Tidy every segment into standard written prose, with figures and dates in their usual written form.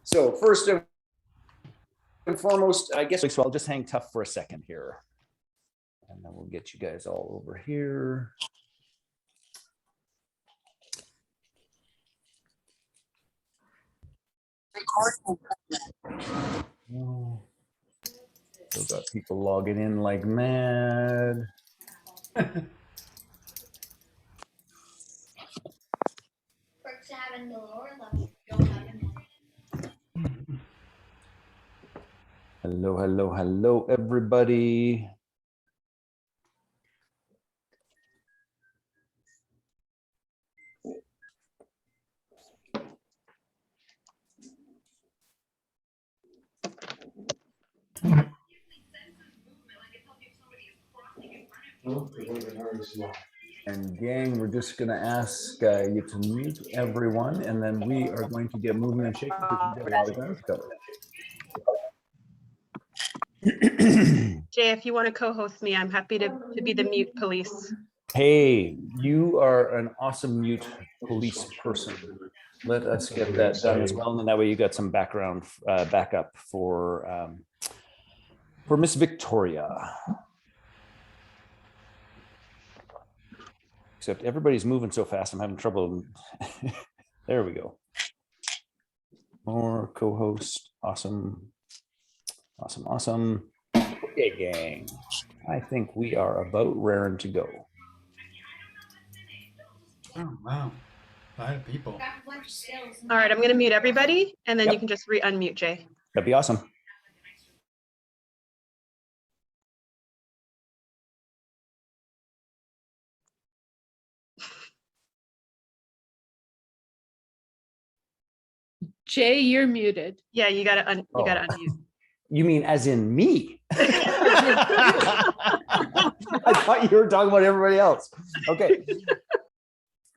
So first and foremost, I guess, so I'll just hang tough for a second here. And then we'll get you guys all over here. Oh, still got people logging in like mad. Hello, hello, hello, everybody. And gang, we're just going to ask you to mute everyone, and then we are going to get moving and shaking because we've got a lot of ground to cover. Jay, if you want to co-host me, I'm happy to be the mute police. Hey, you are an awesome mute police person. Let us get that done as well, and then that way you got some background backup for Miss Victoria. Except everybody's moving so fast, I'm having trouble. There we go. More co-host. Awesome. Awesome, awesome. Okay, gang. I think we are about raring to go. Oh, wow. A lot of people. All right, I'm going to mute everybody, and then you can just unmute Jay. That'd be awesome. Jay, you're muted. Yeah, you got to unmute. You mean as in me? I thought you were talking about everybody else. Okay.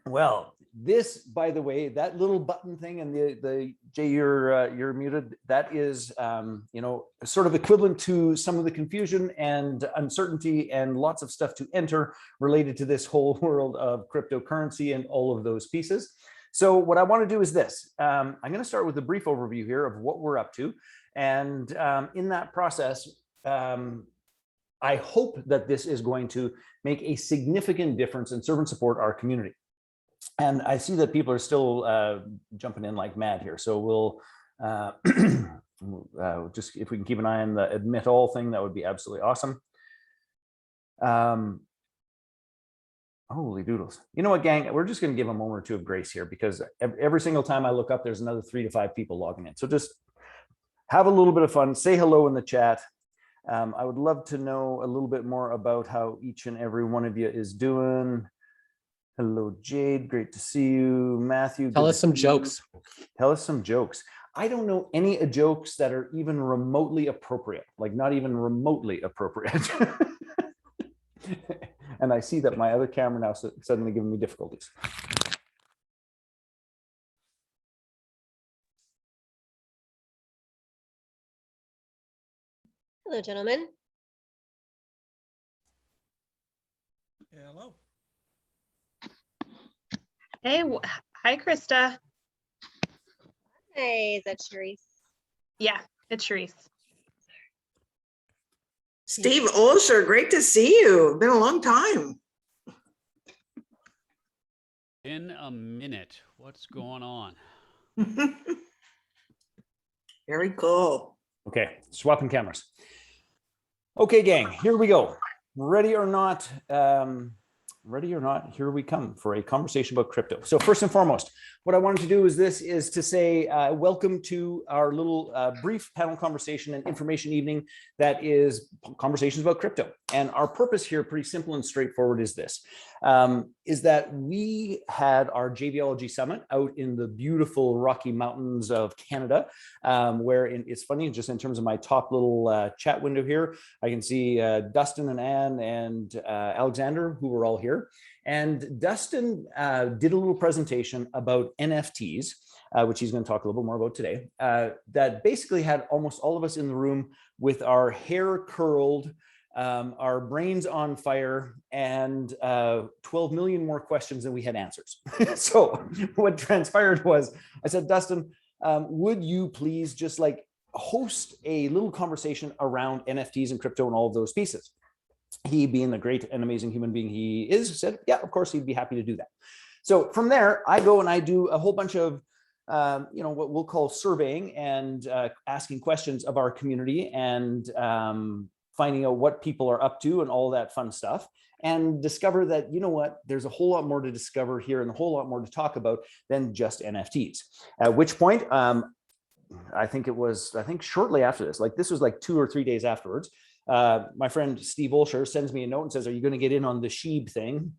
Well, this, by the way, that little button thing and the Jay, you're muted. That is, you know, sort of equivalent to some of the confusion and uncertainty and lots of stuff to enter related to this whole world of cryptocurrency and all of those pieces. So what I want to do is this. I'm going to start with a brief overview here of what we're up to. And in that process, I hope that this is going to make a significant difference and serve and support our community. And I see that people are still jumping in like mad here. So we'll just, if we can keep an eye on the admit all thing, that would be absolutely awesome. Holy doodles. You know what, gang, we're just going to give a moment or two of grace here because every single time I look up, there's another 3 to 5 people logging in. So just have a little bit of fun, say hello in the chat. I would love to know a little bit more about how each and every one of you is doing. Hello, Jade, great to see you. Matthew, tell us some jokes. Tell us some jokes. I don't know any jokes that are even remotely appropriate, like not even remotely appropriate. And I see that my other camera now suddenly giving me difficulties. Hello, gentlemen. Hello. Hey, hi, Krista. Hey, is that Sharice? Yeah, it's Sharice. Steve Olsher, great to see you. Been a long time. In a minute. What's going on? Very cool. Okay, swapping cameras. Okay, gang, here we go. Ready or not, here we come for a conversation about crypto. So first and foremost, what I wanted to do is to say welcome to our little brief panel conversation and information evening that is conversations about crypto. And our purpose here, pretty simple and straightforward, is this, is that we had our JVology Summit out in the beautiful Rocky Mountains of Canada, where it's funny, just in terms of my top little chat window here, I can see Dustin and Anne and Alexander, who were all here. And Dustin did a little presentation about NFTs, which he's going to talk a little bit more about today, that basically had almost all of us in the room with our hair curled our brains on fire, and 12 million more questions than we had answers. So what transpired was I said, Dustin, would you please just like host a little conversation around NFTs and crypto and all of those pieces? He, being the great and amazing human being he is, said, yeah, of course, he'd be happy to do that. So from there, I go and I do a whole bunch of what we'll call surveying and asking questions of our community and finding out what people are up to and all that fun stuff, and discover that, you know what, there's a whole lot more to discover here and a whole lot more to talk about than just NFTs. At which point, I think shortly after this, like this was like 2 or 3 days afterwards, my friend Steve Olsher sends me a note and says, are you going to get in on the Sheeb thing?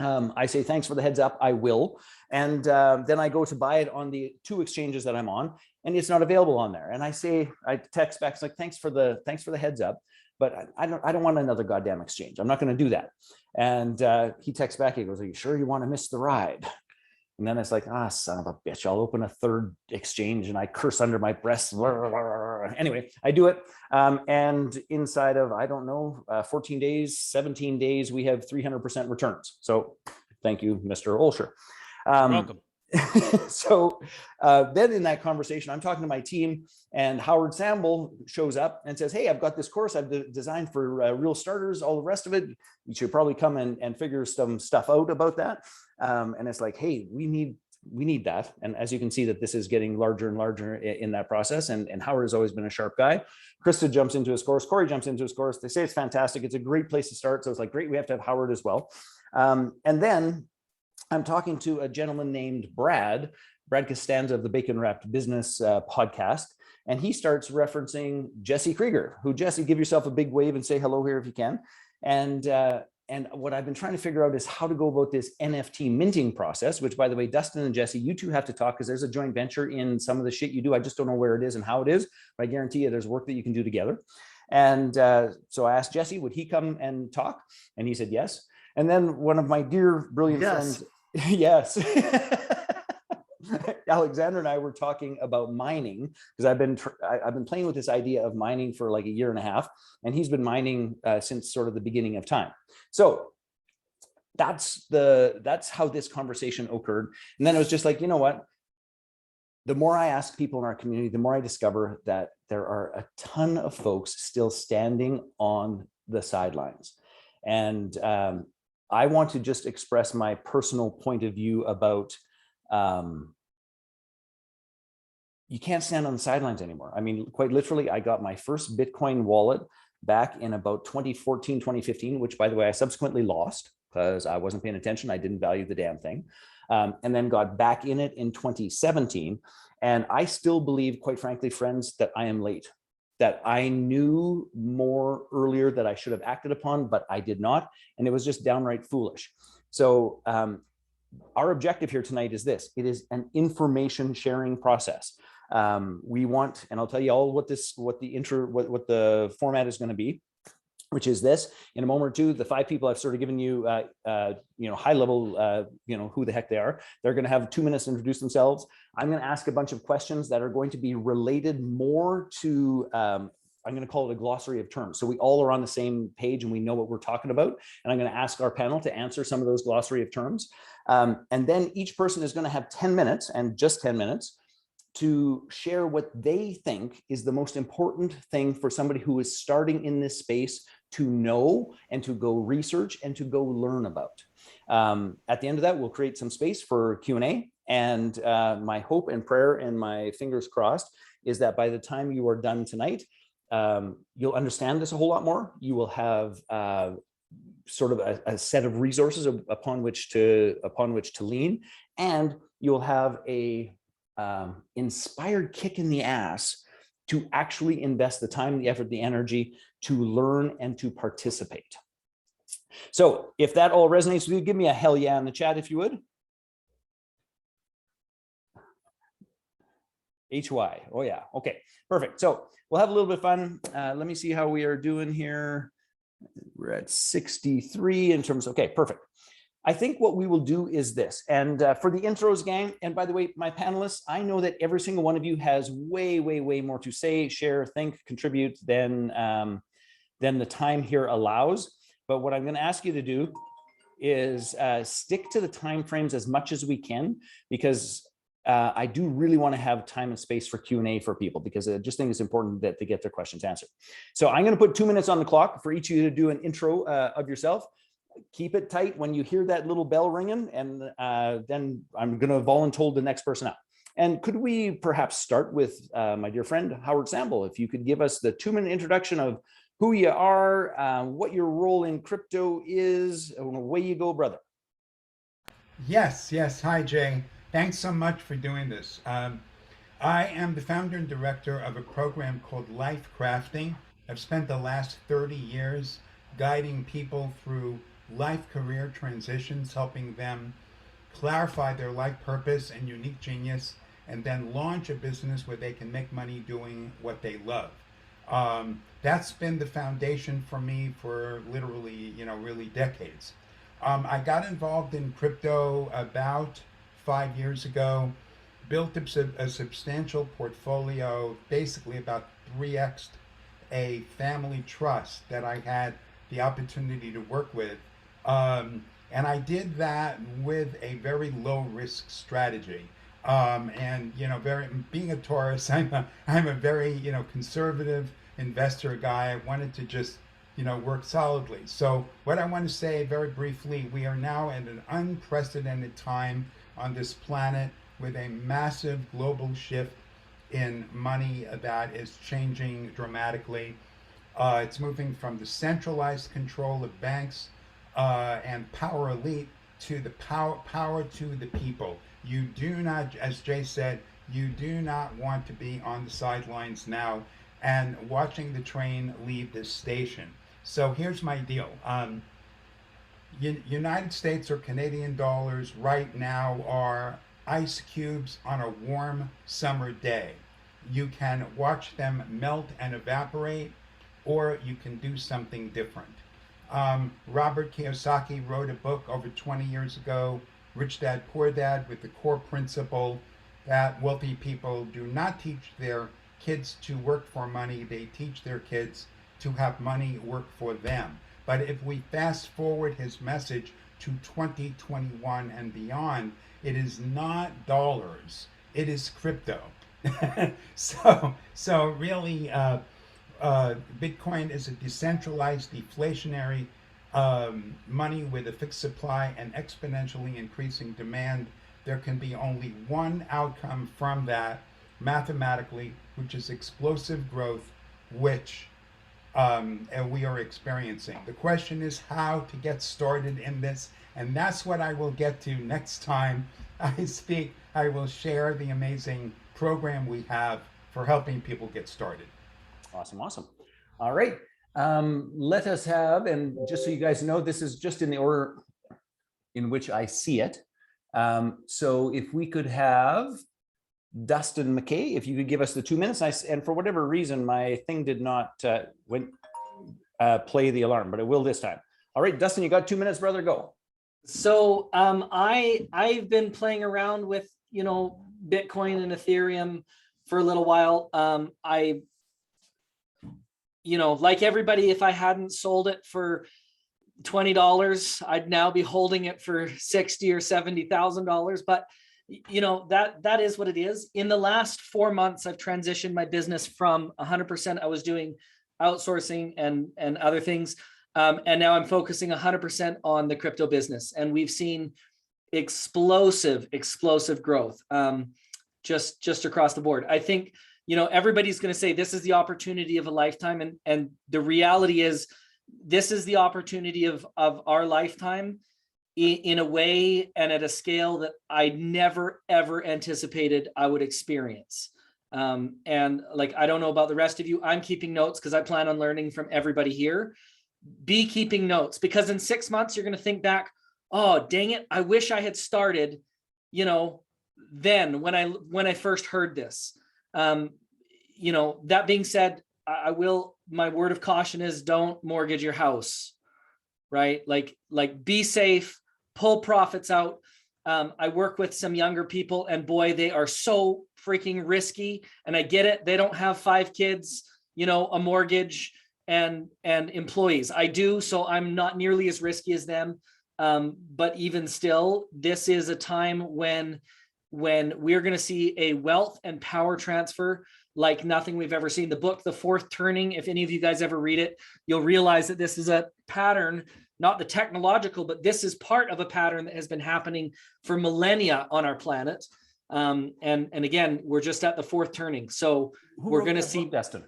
I say, thanks for the heads up, I will. And then I go to buy it on the 2 exchanges that I'm on, and it's not available on there. And I text back, it's like, thanks for the heads up, but I don't want another goddamn exchange. I'm not going to do that. And he texts back, he goes, are you sure you want to miss the ride? And then it's like, son of a bitch, I'll open a 3rd exchange, and I curse under my breath. Anyway, I do it. And inside of, 14 days, 17 days, we have 300% returns. So thank you, Mr. Olsher. Welcome. So then in that conversation, I'm talking to my team, and Howard Samble shows up and says, hey, I've got this course I've designed for real starters, all the rest of it. You should probably come and figure some stuff out about that. And it's like, hey, we need that. And as you can see, that this is getting larger and larger in that process. And Howard has always been a sharp guy. Krista jumps into his course. Corey jumps into his course. They say it's fantastic. It's a great place to start. So it's like, great, we have to have Howard as well. And then I'm talking to a gentleman named Brad Costanza of the Bacon Wrapped Business podcast. And he starts referencing Jesse Krieger, who, Jesse, give yourself a big wave and say hello here if you can. And what I've been trying to figure out is how to go about this NFT minting process, which, by the way, Dustin and Jesse, you two have to talk, because there's a joint venture in some of the shit you do. I just don't know where it is and how it is, but I guarantee you there's work that you can do together. And so I asked Jesse, would he come and talk? And he said yes. And then one of my dear, brilliant friends, yes. Alexander and I were talking about mining, because I've been playing with this idea of mining for like 1.5 years, and he's been mining since sort of the beginning of time. So that's how this conversation occurred. And then it was just like, you know what? The more I ask people in our community, the more I discover that there are a ton of folks still standing on the sidelines. And I want to just express my personal point of view about you can't stand on the sidelines anymore. I mean, quite literally, I got my first Bitcoin wallet back in about 2014, 2015, which, by the way, I subsequently lost because I wasn't paying attention. I didn't value the damn thing. And then got back in it in 2017. And I still believe, quite frankly, friends, that I am late, that I knew more earlier that I should have acted upon, but I did not. And it was just downright foolish. So our objective here tonight is this. It is an information sharing process. We want, and I'll tell you all what the format is going to be, which is this. In a moment or two, the 5 people I've sort of given you, high level, who the heck they are. They're going to have 2 minutes to introduce themselves. I'm going to ask a bunch of questions that are going to be related more to, I'm going to call it a glossary of terms. So we all are on the same page and we know what we're talking about. And I'm going to ask our panel to answer some of those glossary of terms. And then each person is going to have 10 minutes, and just 10 minutes, to share what they think is the most important thing for somebody who is starting in this space to know and to go research and to go learn about. At the end of that, we'll create some space for Q&A. And my hope and prayer and my fingers crossed is that by the time you are done tonight, you'll understand this a whole lot more. You will have sort of a set of resources upon which to lean, and you'll have a inspired kick in the ass to actually invest the time, the effort, the energy to learn and to participate. So if that all resonates with you, give me a hell yeah in the chat if you would. HY. Oh yeah. Okay, perfect. So we'll have a little bit of fun. Let me see how we are doing here. We're at 63 in terms of, okay, perfect. I think what we will do is this, and for the intros, gang, and by the way, my panelists, I know that every single one of you has way, way, way more to say, share, think, contribute than than the time here allows. But what I'm going to ask you to do is stick to the time frames as much as we can, because I do really want to have time and space for Q&A for people, because I just think it's important that they get their questions answered. So I'm going to put 2 minutes on the clock for each of you to do an intro of yourself. Keep it tight when you hear that little bell ringing, and then I'm going to volunteer the next person up. And could we perhaps start with my dear friend, Howard Sample, if you could give us the 2-minute introduction of who you are, what your role in crypto is, and away you go, brother. Yes, yes. Hi, Jay. Thanks so much for doing this. I am the founder and director of a program called Life Crafting. I've spent the last 30 years guiding people through life career transitions, helping them clarify their life purpose and unique genius, and then launch a business where they can make money doing what they love. That's been the foundation for me for literally, really decades. I got involved in crypto about 5 years ago, built a substantial portfolio, basically about 3x a family trust that I had the opportunity to work with. And I did that with a very low risk strategy. And being a Taurus, I'm a very conservative investor guy. I wanted to just work solidly. So what I want to say very briefly, we are now at an unprecedented time on this planet with a massive global shift in money that is changing dramatically. It's moving from the centralized control of banks and power elite to the power to the people. You do not, as Jay said, you do not want to be on the sidelines now and watching the train leave this station. So here's my deal. United States or Canadian dollars right now are ice cubes on a warm summer day. You can watch them melt and evaporate, or you can do something different. Robert Kiyosaki wrote a book over 20 years ago, Rich Dad, Poor Dad, with the core principle that wealthy people do not teach their kids to work for money, they teach their kids to have money work for them. But if we fast forward his message to 2021 and beyond, it is not dollars, it is crypto. So really, Bitcoin is a decentralized, deflationary money with a fixed supply and exponentially increasing demand. There can be only one outcome from that mathematically, which is explosive growth, which we are experiencing. The question is how to get started in this, and that's what I will get to next time I speak. I will share the amazing program we have for helping people get started. Awesome. All right. Let us have, and just so you guys know, this is just in the order in which I see it. So if we could have Dustin McKay, if you could give us the 2 minutes. And for whatever reason, my thing did not play the alarm, but it will this time. All right, Dustin, you got 2 minutes, brother. Go. So I've been playing around with Bitcoin and Ethereum for a little while. Like everybody, if I hadn't sold it for $20, I'd now be holding it for $60,000 or $70,000. But that is what it is. In the last 4 months, I've transitioned my business from 100%. I was doing outsourcing and other things. And now I'm focusing 100% on the crypto business. And we've seen explosive growth just across the board. I think, everybody's going to say this is the opportunity of a lifetime. And the reality is this is the opportunity of our lifetime in a way and at a scale that I never, ever anticipated I would experience. And like, I don't know about the rest of you, I'm keeping notes because I plan on learning from everybody here. Be keeping notes, because in 6 months, you're going to think back, oh, dang it, I wish I had started, then when I first heard this. That being said, my word of caution is don't mortgage your house, right? Like be safe, pull profits out. I work with some younger people and boy, they are so freaking risky. And I get it. They don't have 5 kids, a mortgage and employees. I do, so I'm not nearly as risky as them. But even still, this is a time when we're going to see a wealth and power transfer like nothing we've ever seen. The book, The Fourth Turning, if any of you guys ever read it, you'll realize that this is a pattern, not the technological, but this is part of a pattern that has been happening for millennia on our planet. And again, we're just at the fourth turning. So we're going to see Destin.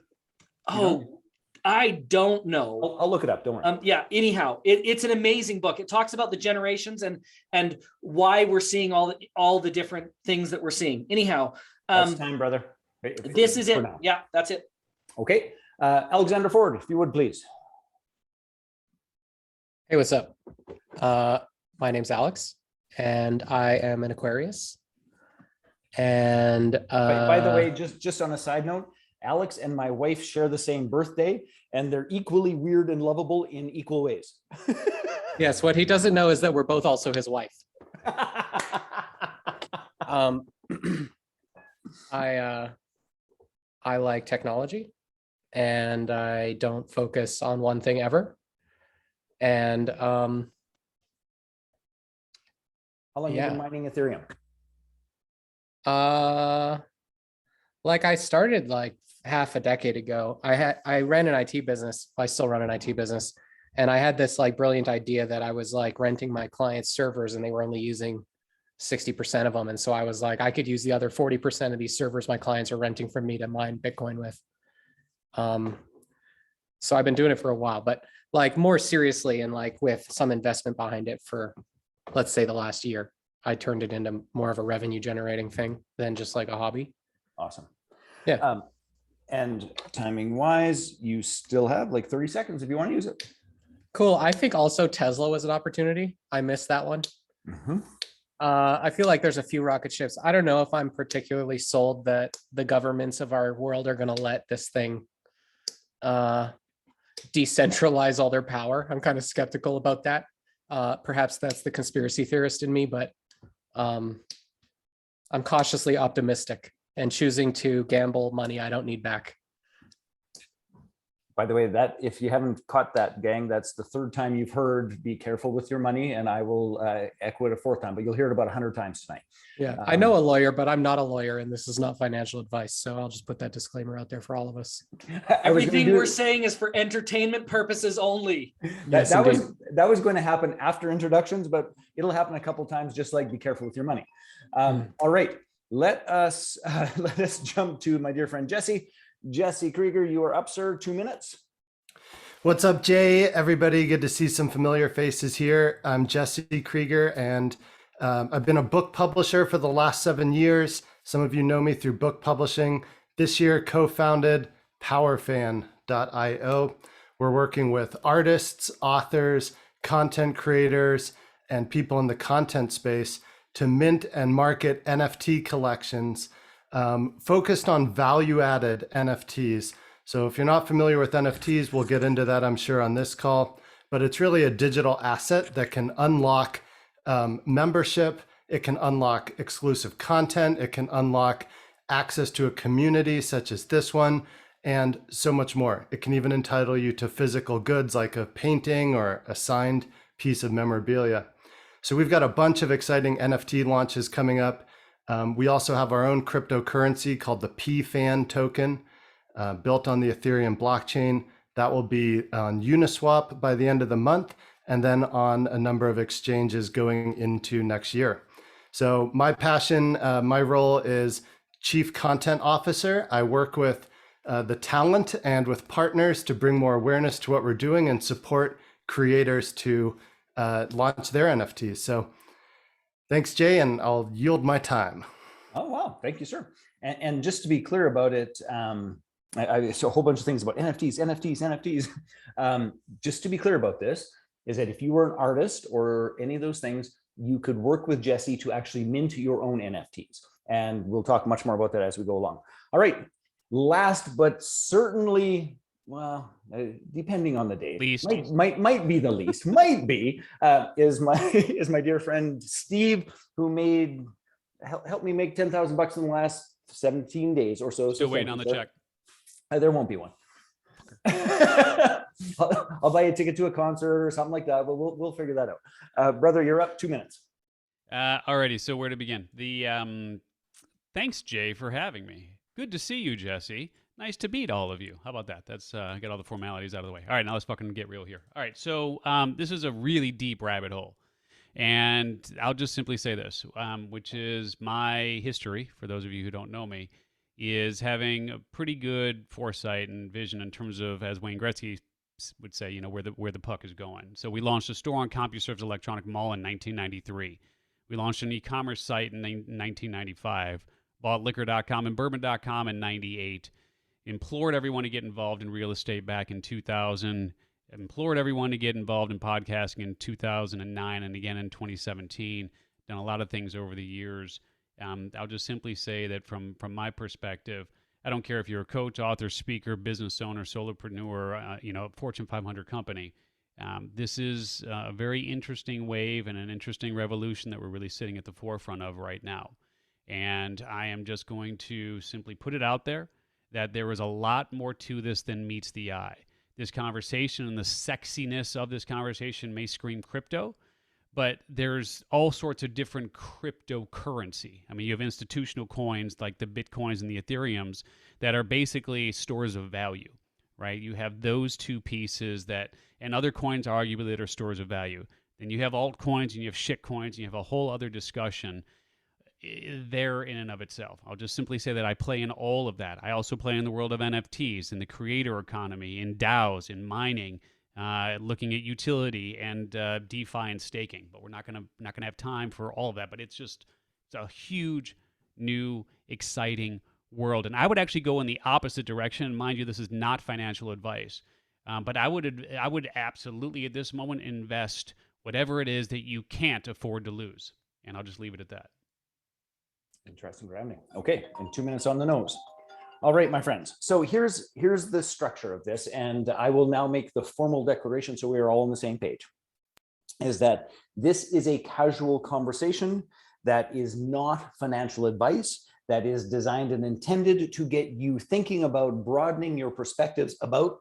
I don't know. I'll look it up. Don't worry. Yeah. Anyhow, it's an amazing book. It talks about the generations and why we're seeing all the different things that we're seeing. Anyhow, that's time, brother. This is it. Yeah, that's it. Okay. Alexander Ford, if you would, please. Hey, what's up? My name's Alex, and I am an Aquarius. And By the way, just on a side note, Alex and my wife share the same birthday, and they're equally weird and lovable in equal ways. yes, what he doesn't know is that we're both also his wife. I like technology, and I don't focus on one thing ever. And how long have you been mining Ethereum? Like I started like half a decade ago. I ran an IT business. I still run an IT business, and I had this like brilliant idea that I was like renting my clients servers, and they were only using 60% of them. And so I was like, I could use the other 40% of these servers my clients are renting from me to mine Bitcoin with. So I've been doing it for a while, but like more seriously and like with some investment behind it for, let's say, the last year, I turned it into more of a revenue generating thing than just like a hobby. Awesome. Yeah. And timing wise, you still have like 30 seconds if you want to use it. Cool. I think also Tesla was an opportunity. I missed that one. Mm-hmm. I feel like there's a few rocket ships. I don't know if I'm particularly sold that the governments of our world are going to let this thing decentralize all their power. I'm kind of skeptical about that. Perhaps that's the conspiracy theorist in me, but I'm cautiously optimistic and choosing to gamble money I don't need back. By the way, that if you haven't caught that, gang, that's the third time you've heard "be careful with your money," and I will echo it a fourth time, but you'll hear it about 100 times tonight. Yeah, I know a lawyer, but I'm not a lawyer, and this is not financial advice. So I'll just put that disclaimer out there for all of us. Everything we're saying is for entertainment purposes only. That was going to happen after introductions, but it'll happen a couple times, just like be careful with your money. All right, let us jump to my dear friend Jesse. Jesse Krieger, you are up, sir. 2 minutes. What's up, Jay? Everybody, good to see some familiar faces here. I'm Jesse Krieger, and I've been a book publisher for the last 7 years. Some of you know me through book publishing. This year, co-founded powerfan.io. We're working with artists, authors, content creators, and people in the content space to mint and market NFT collections focused on value-added NFTs. So if you're not familiar with NFTs, we'll get into that, I'm sure, on this call. But it's really a digital asset that can unlock membership. It can unlock exclusive content. It can unlock access to a community such as this one, and so much more. It can even entitle you to physical goods like a painting or a signed piece of memorabilia. So we've got a bunch of exciting NFT launches coming up. We also have our own cryptocurrency called the PFAN token, built on the Ethereum blockchain. That will be on Uniswap by the end of the month, and then on a number of exchanges going into next year. So my passion, my role is Chief Content Officer. I work with the talent and with partners to bring more awareness to what we're doing and support creators to launch their NFTs. So thanks, Jay, and I'll yield my time. Oh, wow. Thank you, sir. And just to be clear about it, I saw a whole bunch of things about NFTs. Just to be clear about this, is that if you were an artist or any of those things, you could work with Jesse to actually mint your own NFTs. And we'll talk much more about that as we go along. All right. Last, but certainly, well, depending on the day, might be the least, is my dear friend Steve, who helped me make $10,000 in the last 17 days or so. Still waiting on the check. There won't be one. I'll buy you a ticket to a concert or something like that, but we'll figure that out. Brother, you're up, 2 minutes. Alrighty, so where to begin? Thanks, Jay, for having me. Good to see you, Jesse. Nice to meet all of you. How about that? That's get all the formalities out of the way. All right, now let's fucking get real here. All right, so this is a really deep rabbit hole. And I'll just simply say this, which is my history, for those of you who don't know me, is having a pretty good foresight and vision in terms of, as Wayne Gretzky would say, where the puck is going. So we launched a store on CompuServe's Electronic Mall in 1993. We launched an e-commerce site in 1995, bought liquor.com and bourbon.com in 98, implored everyone to get involved in real estate back in 2000, implored everyone to get involved in podcasting in 2009 and again in 2017. Done a lot of things over the years. I'll just simply say that from my perspective, I don't care if you're a coach, author, speaker, business owner, solopreneur, Fortune 500 company. This is a very interesting wave and an interesting revolution that we're really sitting at the forefront of right now. And I am just going to simply put it out there that there is a lot more to this than meets the eye. This conversation and the sexiness of this conversation may scream crypto, but there's all sorts of different cryptocurrency. I mean, you have institutional coins like the Bitcoins and the Ethereums that are basically stores of value, right? You have those two pieces and other coins arguably that are stores of value. Then you have altcoins and you have shit coins and you have a whole other discussion there in and of itself. I'll just simply say that I play in all of that. I also play in the world of NFTs, in the creator economy, in DAOs, in mining, looking at utility and DeFi and staking. But we're not gonna have time for all of that. But it's a huge, new, exciting world. And I would actually go in the opposite direction. Mind you, this is not financial advice, but I would absolutely at this moment invest whatever it is that you can't afford to lose. And I'll just leave it at that. Interesting grounding. Okay, and 2 minutes on the nose. All right, my friends. So here's the structure of this, and I will now make the formal declaration so we are all on the same page. Is that this is a casual conversation that is not financial advice, that is designed and intended to get you thinking about broadening your perspectives about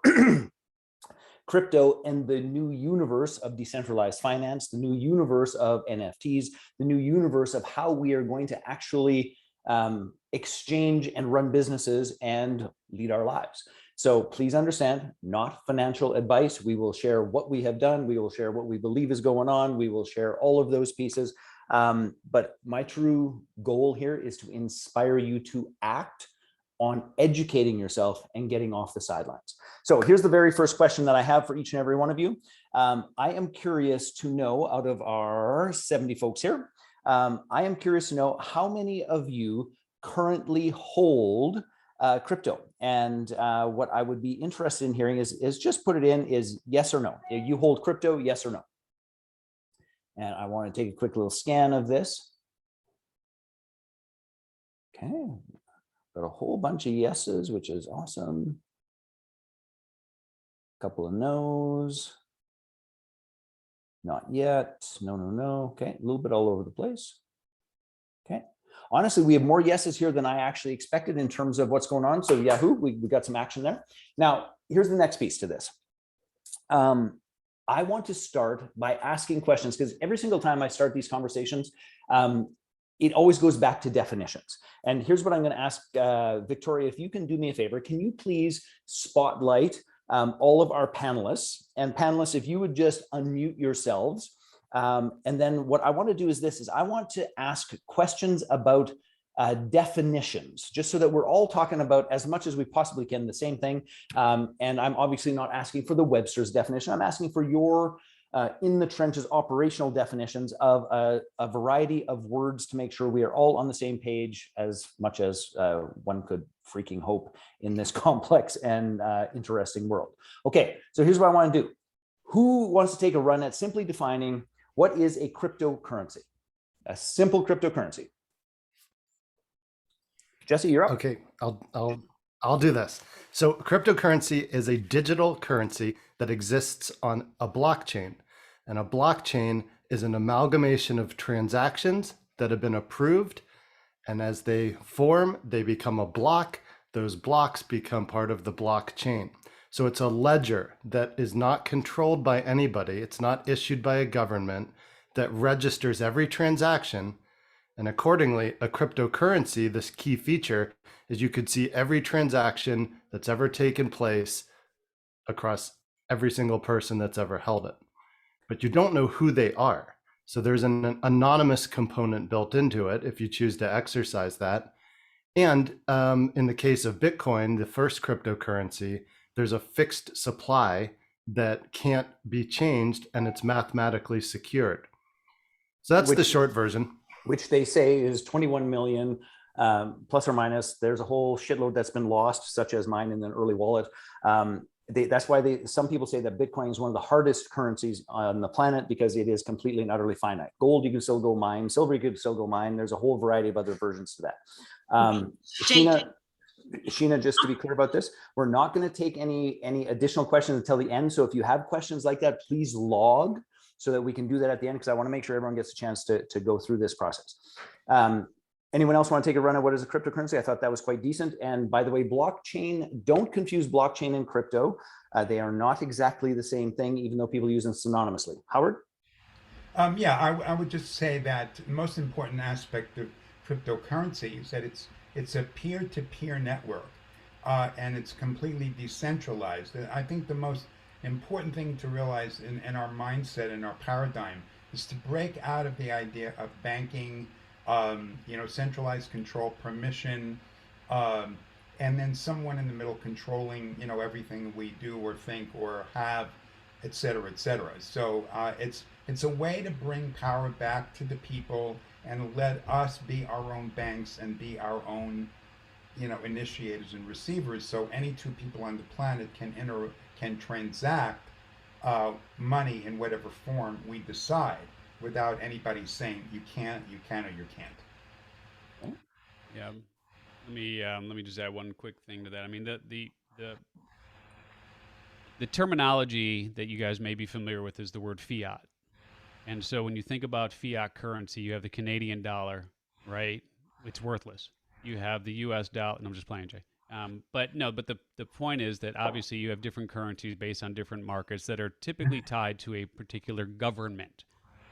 crypto and the new universe of decentralized finance, the new universe of NFTs, the new universe of how we are going to actually exchange and run businesses and lead our lives. So please understand, not financial advice. We will share what we have done. We will share what we believe is going on. We will share all of those pieces. But my true goal here is to inspire you to act on educating yourself and getting off the sidelines. So here's the very first question that I have for each and every one of you. I am curious to know, out of our 70 folks here, I am curious to know how many of you currently hold crypto. And what I would be interested in hearing is just put it in is yes or no. You hold crypto, yes or no? And I want to take a quick little scan of this. Okay. Got a whole bunch of yeses, which is awesome. A couple of no's. Not yet. No, no, no. Okay, a little bit all over the place. Okay. Honestly, we have more yeses here than I actually expected in terms of what's going on. So Yahoo, we got some action there. Now, here's the next piece to this. I want to start by asking questions because every single time I start these conversations, it always goes back to definitions. And here's what I'm going to ask Victoria, if you can do me a favor, can you please spotlight all of our panelists? And panelists, if you would just unmute yourselves. And then what I want to do is this, is I want to ask questions about definitions, just so that we're all talking about as much as we possibly can the same thing. And I'm obviously not asking for the Webster's definition. I'm asking for your in the trenches operational definitions of a variety of words to make sure we are all on the same page as much as one could freaking hope in this complex and interesting world. Okay, so here's what I want to do. Who wants to take a run at simply defining what is a cryptocurrency? A simple cryptocurrency. Jesse, you're up. Okay, I'll do this. So cryptocurrency is a digital currency that exists on a blockchain. And a blockchain is an amalgamation of transactions that have been approved. And as they form, they become a block. Those blocks become part of the blockchain. So it's a ledger that is not controlled by anybody. It's not issued by a government, that registers every transaction. And accordingly, a cryptocurrency, this key feature is you could see every transaction that's ever taken place across every single person that's ever held it. But you don't know who they are. So there's an anonymous component built into it if you choose to exercise that. And in the case of Bitcoin, the first cryptocurrency, there's a fixed supply that can't be changed, and it's mathematically secured. So that's the short version. Which they say is 21 million plus or minus. There's a whole shitload that's been lost, such as mine in an early wallet. That's why some people say that Bitcoin is one of the hardest currencies on the planet, because it is completely and utterly finite. Gold, you can still go mine. Silver, you can still go mine. There's a whole variety of other versions to that. Sheena, just to be clear about this, we're not going to take any additional questions until the end. So if you have questions like that, please log so that we can do that at the end, because I want to make sure everyone gets a chance to go through this process. Anyone else want to take a run at what is a cryptocurrency? I thought that was quite decent. And by the way, blockchain, don't confuse blockchain and crypto. They are not exactly the same thing, even though people use them synonymously. Howard? I would just say that the most important aspect of cryptocurrency is that it's a peer-to-peer network, and it's completely decentralized. I think the most important thing to realize in our mindset and our paradigm is to break out of the idea of banking, centralized control, permission, and then someone in the middle controlling, everything we do or think or have, et cetera, et cetera. So it's a way to bring power back to the people and let us be our own banks and be our own, initiators and receivers. So any two people on the planet can transact money in whatever form we decide, without anybody saying you can, or you can't. Yeah. Let me just add one quick thing to that. I mean, the terminology that you guys may be familiar with is the word fiat. And so when you think about fiat currency, you have the Canadian dollar, right? It's worthless. You have the US dollar, and I'm just playing, Jay. But the point is that obviously you have different currencies based on different markets that are typically tied to a particular government.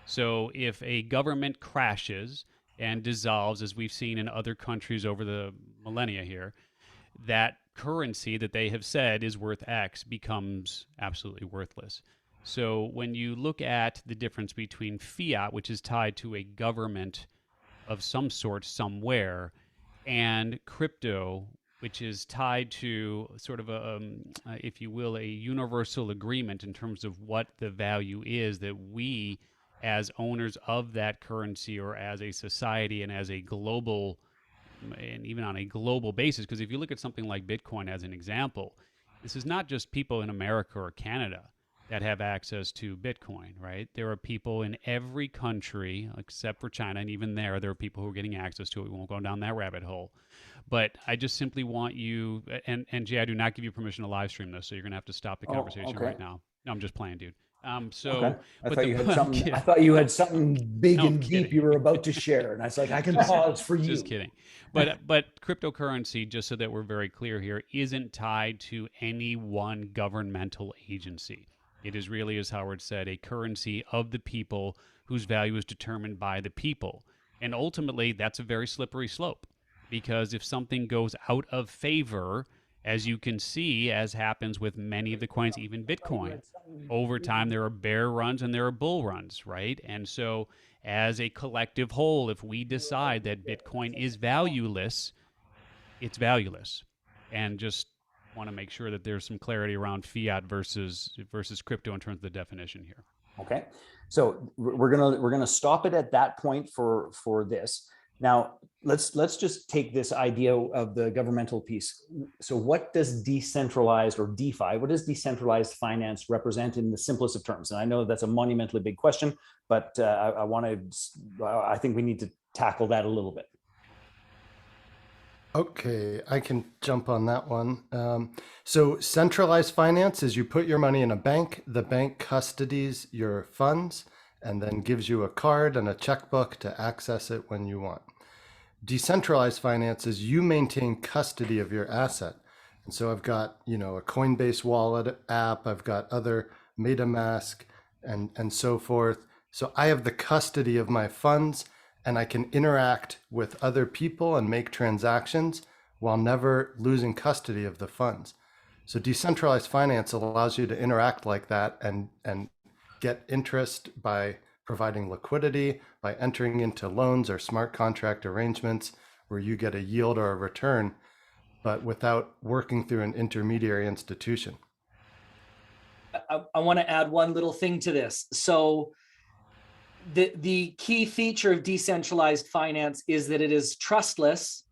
So if a government crashes and dissolves, as we've seen in other countries over the millennia here, that currency that they have said is worth X becomes absolutely worthless. So when you look at the difference between fiat, which is tied to a government of some sort somewhere, and crypto, which is tied to sort of if you will, a universal agreement in terms of what the value is that we, as owners of that currency, or as a society and as a global, and even on a global basis, because if you look at something like Bitcoin as an example, this is not just people in America or Canada that have access to Bitcoin, right? There are people in every country except for China, and even there are people who are getting access to it. We won't go down that rabbit hole. But I just simply want you, and Jay, I do not give you permission to live stream this, so you're going to have to stop the conversation right now. No, I'm just playing, dude. Okay. I thought you had something big and deep you were about to share, and I was like, I can pause for you. Just kidding. But cryptocurrency, just so that we're very clear here, isn't tied to any one governmental agency. It is really, as Howard said, a currency of the people whose value is determined by the people. And ultimately, that's a very slippery slope, because if something goes out of favor, as you can see, as happens with many of the coins, even Bitcoin, over time there are bear runs and there are bull runs, right? And so as a collective whole, if we decide that Bitcoin is valueless, it's valueless. And just want to make sure that there's some clarity around fiat versus crypto in terms of the definition here. Okay, so we're gonna stop it at that point for this. Now let's just take this idea of the governmental piece. So what does decentralized, or DeFi, what does decentralized finance represent in the simplest of terms? And I know that's a monumentally big question, but I think we need to tackle that a little bit. Okay, I can jump on that one. So centralized finance is you put your money in a bank, the bank custodies your funds, and then gives you a card and a checkbook to access it when you want. Decentralized finance is you maintain custody of your asset. And so I've got, a Coinbase wallet app, I've got other MetaMask and so forth. So I have the custody of my funds and I can interact with other people and make transactions while never losing custody of the funds. So decentralized finance allows you to interact like that and get interest by providing liquidity, by entering into loans or smart contract arrangements where you get a yield or a return, but without working through an intermediary institution. I want to add one little thing to this. So the key feature of decentralized finance is that it is trustless.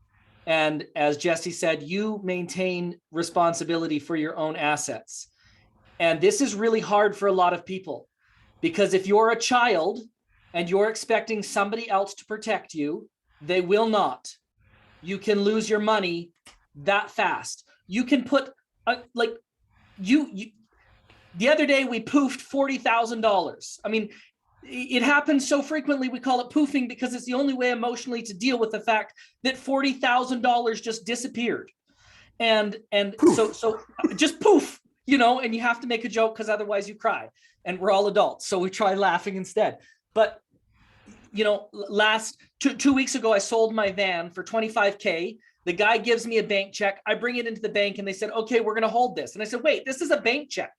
And as Jesse said, you maintain responsibility for your own assets. And this is really hard for a lot of people, because if you're a child and you're expecting somebody else to protect you, they will not. You can lose your money that fast. You can put the other day we poofed $40,000. I mean, it happens so frequently, we call it poofing because it's the only way emotionally to deal with the fact that $40,000 just disappeared. And so just poof, and you have to make a joke because otherwise you cry, and we're all adults. So we try laughing instead. But, last 2 weeks ago, I sold my van for $25K. The guy gives me a bank check. I bring it into the bank and they said, okay, we're going to hold this. And I said, wait, this is a bank check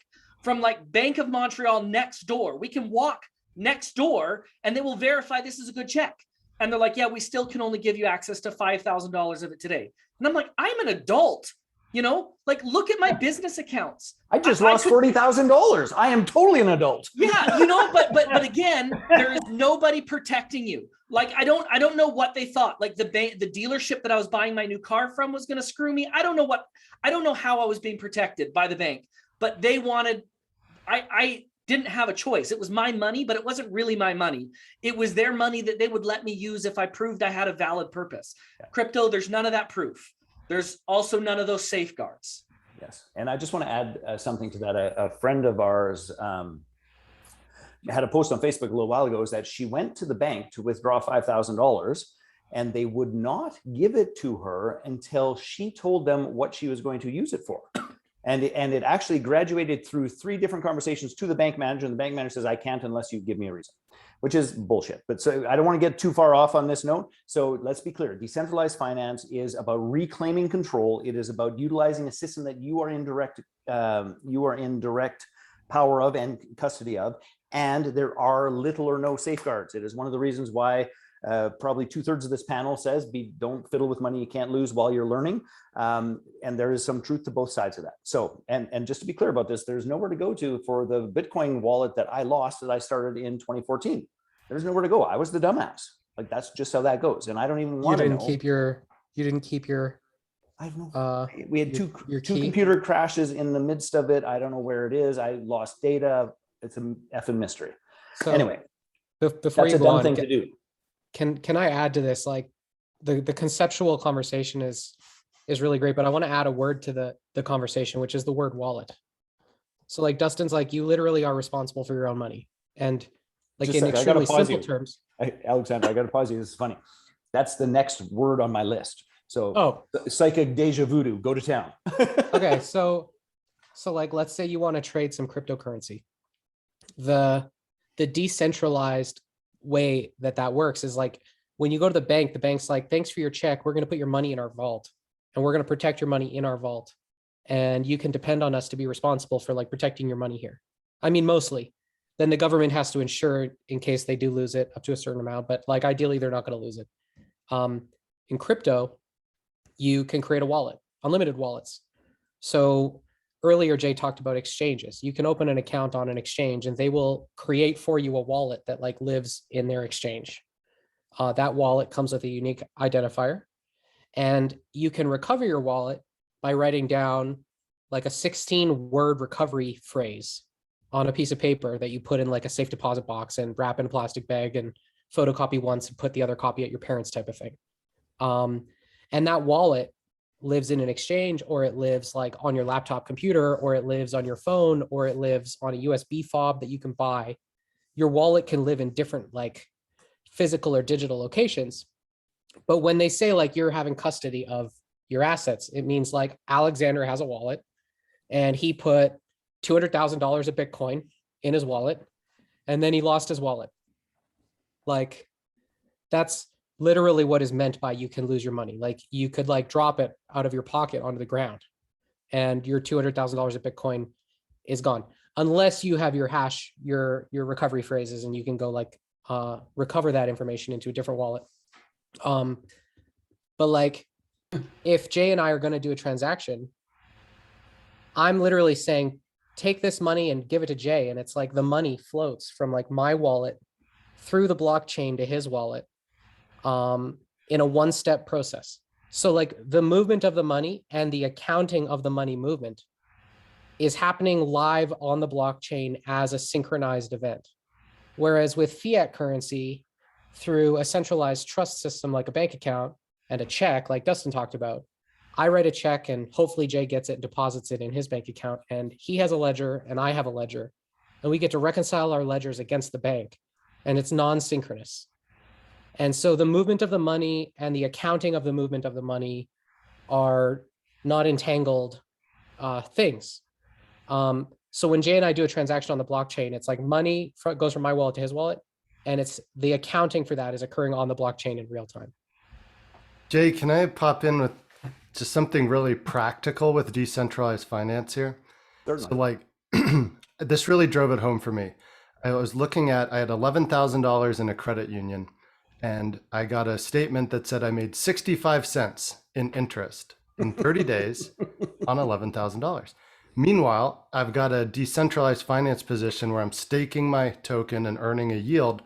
from like Bank of Montreal next door. We can walk next door and they will verify this is a good check. And they're like, yeah, we still can only give you access to $5,000 of it today. And I'm like, I'm an adult, look at my business accounts. I just lost $40,000. I am totally an adult. Yeah, but again, there is nobody protecting you. Like, I don't know what they thought. Like the dealership that I was buying my new car from was going to screw me. I don't know how I was being protected by the bank, but they wanted, I didn't have a choice. It was my money, but it wasn't really my money. It was their money that they would let me use if I proved I had a valid purpose. Yeah. Crypto, there's none of that proof. There's also none of those safeguards. Yes. And I just want to add something to that. A friend of ours had a post on Facebook a little while ago, is that she went to the bank to withdraw $5,000 and they would not give it to her until she told them what she was going to use it for. And it actually graduated through 3 different conversations to the bank manager. And the bank manager says, I can't unless you give me a reason, which is bullshit. But so I don't want to get too far off on this note. So let's be clear. Decentralized finance is about reclaiming control. It is about utilizing a system that you are in direct power of and custody of. And there are little or no safeguards. It is one of the reasons why probably 2/3 of this panel says don't fiddle with money you can't lose while you're learning. And there is some truth to both sides of that. So, and just to be clear about this, there's nowhere to go to for the Bitcoin wallet that I lost that I started in 2014. There's nowhere to go. I was the dumbass. Like, that's just how that goes. And I don't even want to know. You didn't keep your, I have no, we had two your computer crashes in the midst of it. I don't know where it is. I lost data. It's an effing mystery. So anyway, before that's you a go dumb on, thing to do. Can I add to this? Like the conceptual conversation is really great, but I want to add a word to the conversation, which is the word wallet. So like Dustin's like, you literally are responsible for your own money. And like in extremely simple terms. Alexander, I got to pause you. This is funny. That's the next word on my list. So psychic deja voodoo, go to town. Okay. So like, let's say you want to trade some cryptocurrency. The decentralized way that works is like, when you go to the bank, the bank's like, thanks for your check. We're going to put your money in our vault and we're going to protect your money in our vault. And you can depend on us to be responsible for like protecting your money here. I mean, mostly. Then the government has to insure in case they do lose it up to a certain amount, but like ideally they're not going to lose it. In crypto, you can create a wallet, unlimited wallets. So earlier, Jay talked about exchanges. You can open an account on an exchange and they will create for you a wallet that like lives in their exchange. That wallet comes with a unique identifier, and you can recover your wallet by writing down like a 16-word recovery phrase on a piece of paper that you put in like a safe deposit box and wrap in a plastic bag and photocopy once and put the other copy at your parents' type of thing. And that wallet lives in an exchange, or it lives like on your laptop computer, or it lives on your phone, or it lives on a USB fob that you can buy. Your wallet can live in different like physical or digital locations. But when they say like you're having custody of your assets. It means like Alexander has a wallet and he put $200,000 of Bitcoin in his wallet and then he lost his wallet. Like that's literally what is meant by you can lose your money. Like you could like drop it out of your pocket onto the ground and your $200,000 of Bitcoin is gone. Unless you have your hash, your recovery phrases, and you can go like recover that information into a different wallet. But like if Jay and I are going to do a transaction, I'm literally saying, take this money and give it to Jay. And it's like the money floats from like my wallet through the blockchain to his wallet in a one-step process. So like the movement of the money and the accounting of the money movement is happening live on the blockchain as a synchronized event. Whereas with fiat currency, through a centralized trust system like a bank account and a check, like Dustin talked about, I write a check and hopefully Jay gets it and deposits it in his bank account. And he has a ledger and I have a ledger. And we get to reconcile our ledgers against the bank. And it's non-synchronous. And so the movement of the money and the accounting of the movement of the money are not entangled things. So when Jay and I do a transaction on the blockchain, it's like money goes from my wallet to his wallet, and it's the accounting for that is occurring on the blockchain in real time. Jay, can I pop in with just something really practical with decentralized finance here? Certainly. So like this really drove it home for me. I was looking at, I had $11,000 in a credit union and I got a statement that said I made 65 cents in interest in 30 days on $11,000. Meanwhile, I've got a decentralized finance position where I'm staking my token and earning a yield.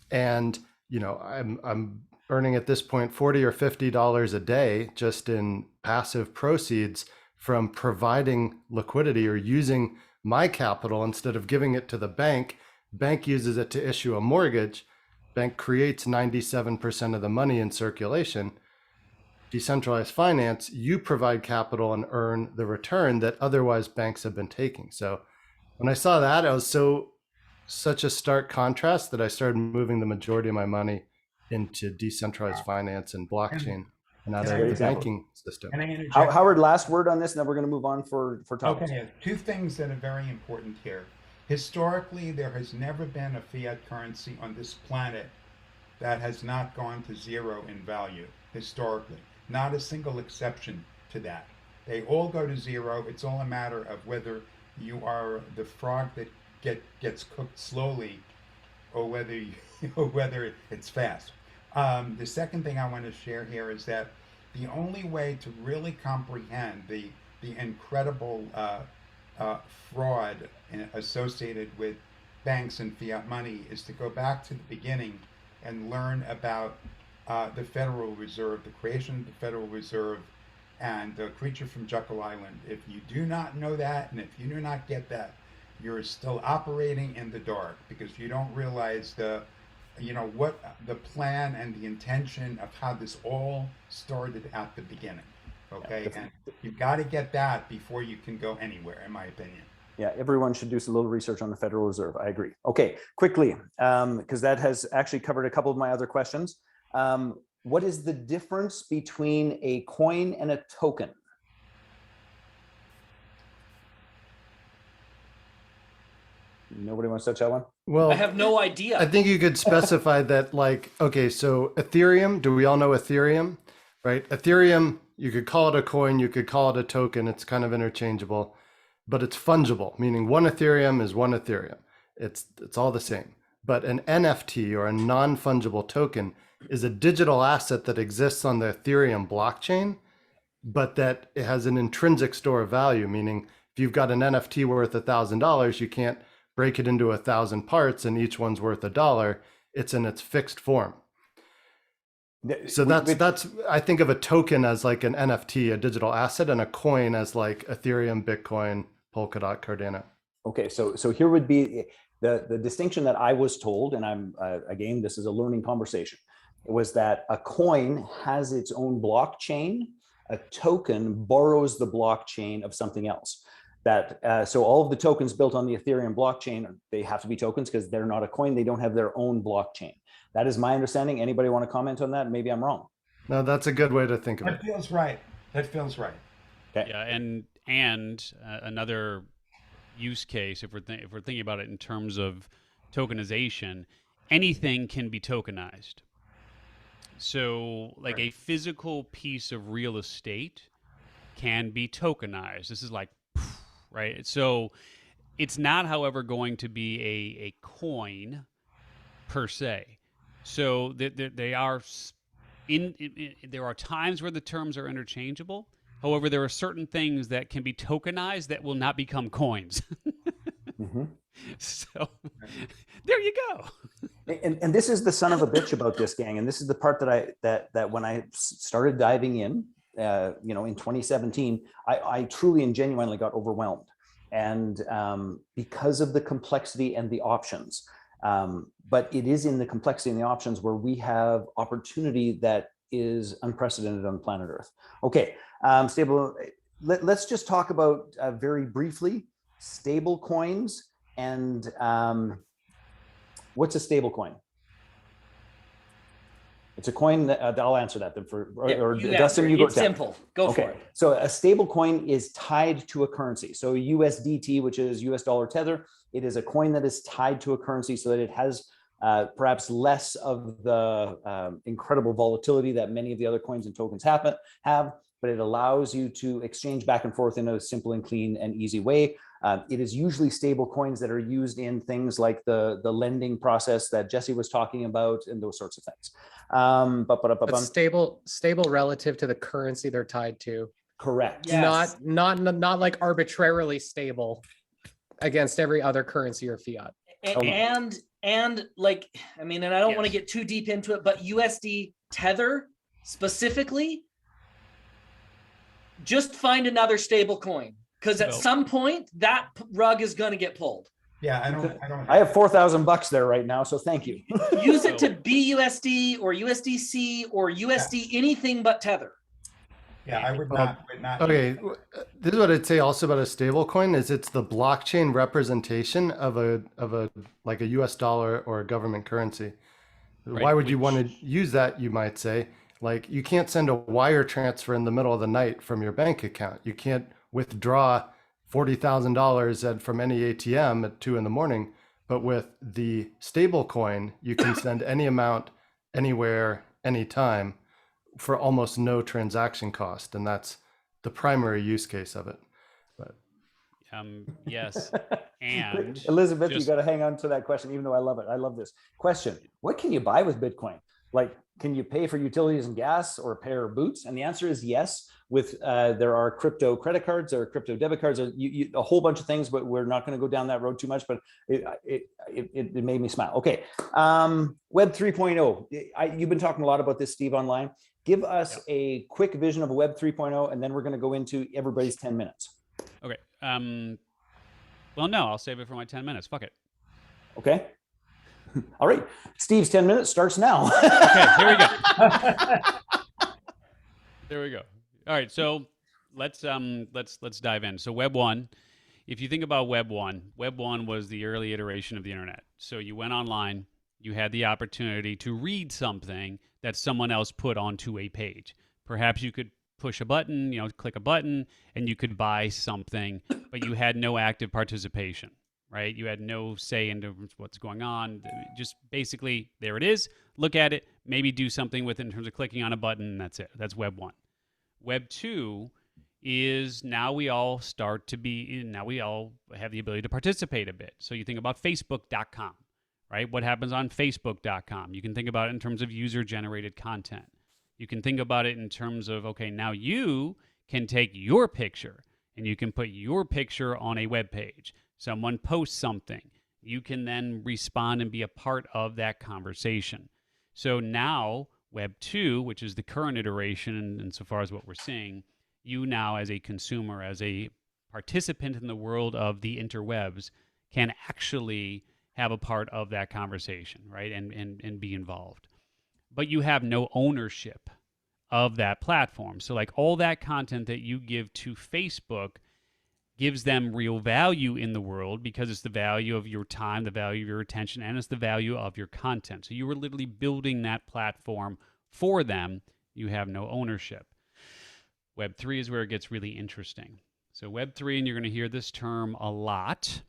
And, you know, I'm earning at this point $40 or $50 a day just in passive proceeds from providing liquidity or using my capital instead of giving it to the bank. Bank uses it to issue a mortgage. Bank creates 97% of the money in circulation. Decentralized finance, you provide capital and earn the return that otherwise banks have been taking. So when I saw that, I was such a stark contrast that I started moving the majority of my money into decentralized finance and blockchain and out of the banking system. Howard, last word on this, and then we're going to move on for topics. Okay, two things that are very important here. Historically, there has never been a fiat currency on this planet that has not gone to zero in value, historically. Not a single exception to that. They all go to zero. It's all a matter of whether you are the frog that gets cooked slowly or whether it's fast. The second thing I want to share here is that the only way to really comprehend the incredible fraud associated with banks and fiat money is to go back to the beginning and learn about the Federal Reserve, the creation of the Federal Reserve, and the creature from Jekyll Island. If you do not know that, and if you do not get that, you're still operating in the dark because you don't realize what the plan and the intention of how this all started at the beginning. Okay, and you've got to get that before you can go anywhere, in my opinion. Yeah, everyone should do some little research on the Federal Reserve. I agree. Okay, quickly, because that has actually covered a couple of my other questions. What is the difference between a coin and a token? Nobody wants to touch that one? Well, I have no idea. I think you could specify that, like, okay, so Ethereum, do we all know Ethereum, right? Ethereum, you could call it a coin, you could call it a token. It's kind of interchangeable, but it's fungible, meaning one Ethereum is one Ethereum. It's all the same. But an NFT or a non-fungible token is a digital asset that exists on the Ethereum blockchain, but that it has an intrinsic store of value, meaning if you've got an NFT worth $1,000, you can't break it into 1,000 parts and each one's worth $1. It's in its fixed form. So that's I think of a token as like an NFT, a digital asset, and a coin as like Ethereum, Bitcoin, Polkadot, Cardano. Okay, so here would be the distinction that I was told, and I'm again, this is a learning conversation, was that a coin has its own blockchain, a token borrows the blockchain of something else. So all of the tokens built on the Ethereum blockchain, they have to be tokens because they're not a coin. They don't have their own blockchain. That is my understanding. Anybody want to comment on that? Maybe I'm wrong. No, that's a good way to think of it. That feels right. That feels right. Okay. Yeah, and another use case, if we're thinking about it in terms of tokenization, anything can be tokenized. So, like Right. a physical piece of real estate can be tokenized. This is like, right? So, it's not, however, going to be a coin per se. So they are there are times where the terms are interchangeable. However, there are certain things that can be tokenized that will not become coins. Mhm. So there you go. And this is the son of a bitch about this, gang. And this is the part that when I started diving in, in 2017, I truly and genuinely got overwhelmed. And because of the complexity and the options, but it is in the complexity and the options where we have opportunity that is unprecedented on planet Earth. Okay, stable. Let's just talk about very briefly stable coins and what's a stable coin? It's a coin that I'll answer that. Dustin, you go. It's simple. Go for it. So a stable coin is tied to a currency. So USDT, which is US dollar tether, it is a coin that is tied to a currency so that it has perhaps less of the incredible volatility that many of the other coins and tokens have, but it allows you to exchange back and forth in a simple and clean and easy way. It is usually stable coins that are used in things like the lending process that Jesse was talking about and those sorts of things. But stable relative to the currency they're tied to. Correct. Yes. Not like arbitrarily stable against every other currency or fiat. And like, I mean, and I don't want to get too deep into it, but USD Tether specifically, just find another stable coin. Because at some point that rug is going to get pulled. Yeah, I don't. I have $4,000 there right now, so thank you. Use it to BUSD or USDC or USD anything but Tether. Yeah, I would not. Okay, this is what I'd say also about a stable coin is it's the blockchain representation of a like a US dollar or a government currency. Right, Why would you want to use that, you might say? Like you can't send a wire transfer in the middle of the night from your bank account. You can't withdraw $40,000 from any ATM at 2 a.m. But with the stable coin, you can send any amount, anywhere, anytime, for almost no transaction cost, and that's the primary use case of it. But yes, and Elizabeth, you got to hang on to that question, even though I love it. I love this question. What can you buy with Bitcoin? Like, can you pay for utilities and gas or a pair of boots? And the answer is yes. With there are crypto credit cards, there are crypto debit cards, a whole bunch of things, but we're not going to go down that road too much. But it made me smile. Okay, Web 3.0. You've been talking a lot about this, Steve, online. Give us a quick vision of Web 3.0, and then we're going to go into everybody's 10 minutes. Okay. Well, no, I'll save it for my 10 minutes. Fuck it. Okay. All right. Steve's 10 minutes starts now. Okay, here we go. There we go. All right, so let's dive in. So Web 1, if you think about Web 1 was the early iteration of the internet. So you went online, you had the opportunity to read something that someone else put onto a page. Perhaps you could push a button, click a button, and you could buy something, but you had no active participation, right? You had no say into what's going on. Just basically, there it is. Look at it, maybe do something with it in terms of clicking on a button, and that's it. That's Web 1. Web 2 is now we all have the ability to participate a bit. So you think about Facebook.com, right? What happens on Facebook.com? You can think about it in terms of user-generated content. You can think about it in terms of, okay, now you can take your picture and you can put your picture on a web page. Someone posts something. You can then respond and be a part of that conversation. So now Web 2, which is the current iteration, and so far as what we're seeing, you now as a consumer, as a participant in the world of the interwebs, can actually have a part of that conversation, right? And be involved. But you have no ownership of that platform. So like all that content that you give to Facebook gives them real value in the world because it's the value of your time, the value of your attention, and it's the value of your content. So you were literally building that platform for them. You have no ownership. Web3 is where it gets really interesting. So Web3, and you're going to hear this term a lot.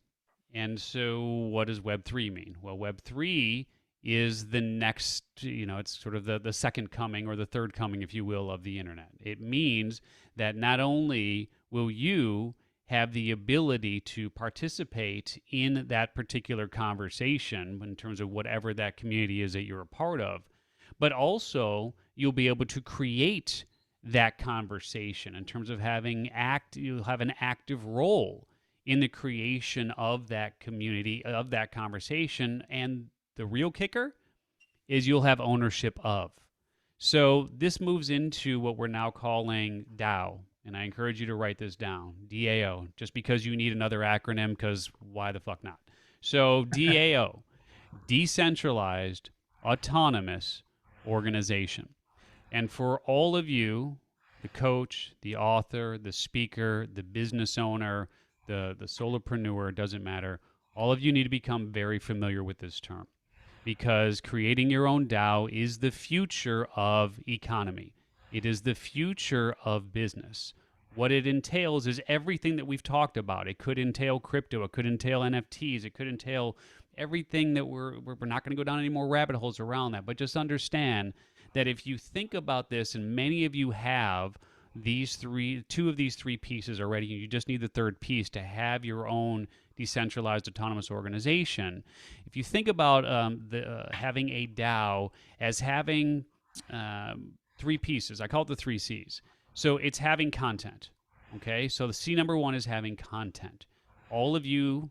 And so what does Web3 mean? Well, Web3 is the next, it's sort of the second coming or the third coming, if you will, of the internet. It means that not only will you have the ability to participate in that particular conversation in terms of whatever that community is that you're a part of, but also you'll be able to create that conversation in terms of you'll have an active role in the creation of that community, of that conversation. And the real kicker is you'll have ownership of. So this moves into what we're now calling DAO. And I encourage you to write this down, DAO, just because you need another acronym, because why the fuck not? So DAO, Decentralized Autonomous Organization. And for all of you, the coach, the author, the speaker, the business owner, the solopreneur, doesn't matter. All of you need to become very familiar with this term, because creating your own DAO is the future of economy. It is the future of business. What it entails is everything that we've talked about. It could entail crypto. It could entail NFTs. It could entail everything that we're not going to go down any more rabbit holes around that. But just understand that if you think about this, and many of you have two of these three pieces already, you just need the third piece to have your own decentralized autonomous organization. If you think about having a DAO as having three pieces, I call it the three C's. So it's having content. Okay, so the C number one is having content. All of you,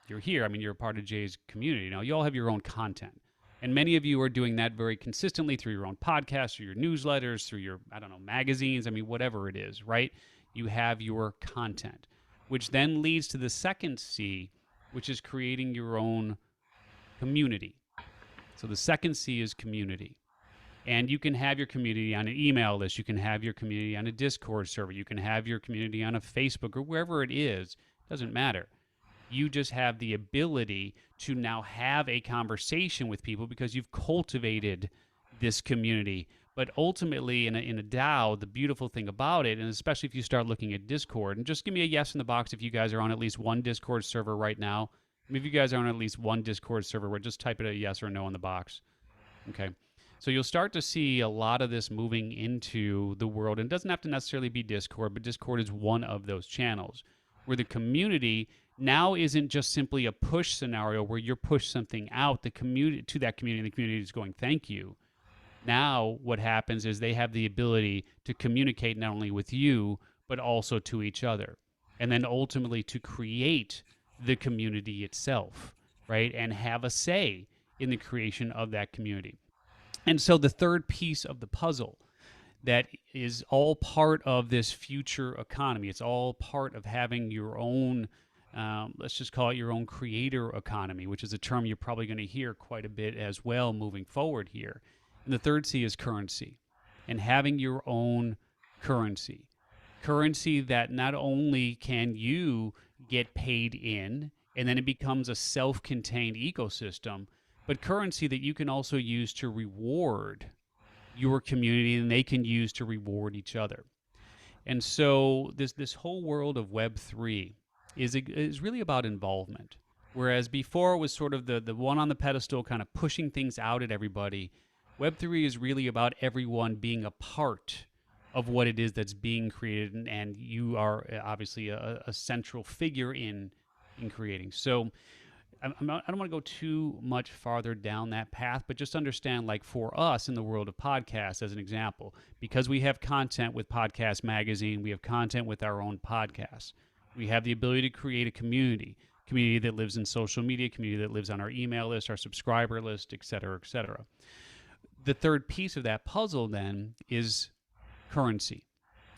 you're here. I mean, you're a part of Jay's community. Now, you all have your own content. And many of you are doing that very consistently through your own podcasts, through your newsletters, through your, magazines. I mean, whatever it is, right? You have your content, which then leads to the second C, which is creating your own community. So the second C is community. And you can have your community on an email list. You can have your community on a Discord server. You can have your community on a Facebook or wherever it is. Doesn't matter. You just have the ability to now have a conversation with people because you've cultivated this community. But ultimately, in a DAO, the beautiful thing about it, and especially if you start looking at Discord, and just give me a yes in the box if you guys are on at least one Discord server right now. I mean, if you guys are on at least one Discord server, just type it a yes or no in the box. Okay. So you'll start to see a lot of this moving into the world. And it doesn't have to necessarily be Discord, but Discord is one of those channels where the community now isn't just simply a push scenario where you're push something out to that community, and the community is going, thank you. Now what happens is they have the ability to communicate not only with you, but also to each other. And then ultimately to create the community itself, right? And have a say in the creation of that community. And so the third piece of the puzzle that is all part of this future economy, it's all part of having your own, let's just call it your own creator economy, which is a term you're probably going to hear quite a bit as well moving forward here. And the third C is currency, and having your own currency. Currency that not only can you get paid in, and then it becomes a self-contained ecosystem, but currency that you can also use to reward your community and they can use to reward each other. And so this whole world of Web3 is really about involvement. Whereas before it was sort of the one on the pedestal kind of pushing things out at everybody, Web3 is really about everyone being a part of what it is that's being created, and you are obviously a central figure in creating. So I don't want to go too much farther down that path, but just understand, like for us in the world of podcasts, as an example, because we have content with Podcast Magazine, we have content with our own podcasts. We have the ability to create a community that lives in social media, community that lives on our email list, our subscriber list, et cetera, et cetera. The third piece of that puzzle then is currency.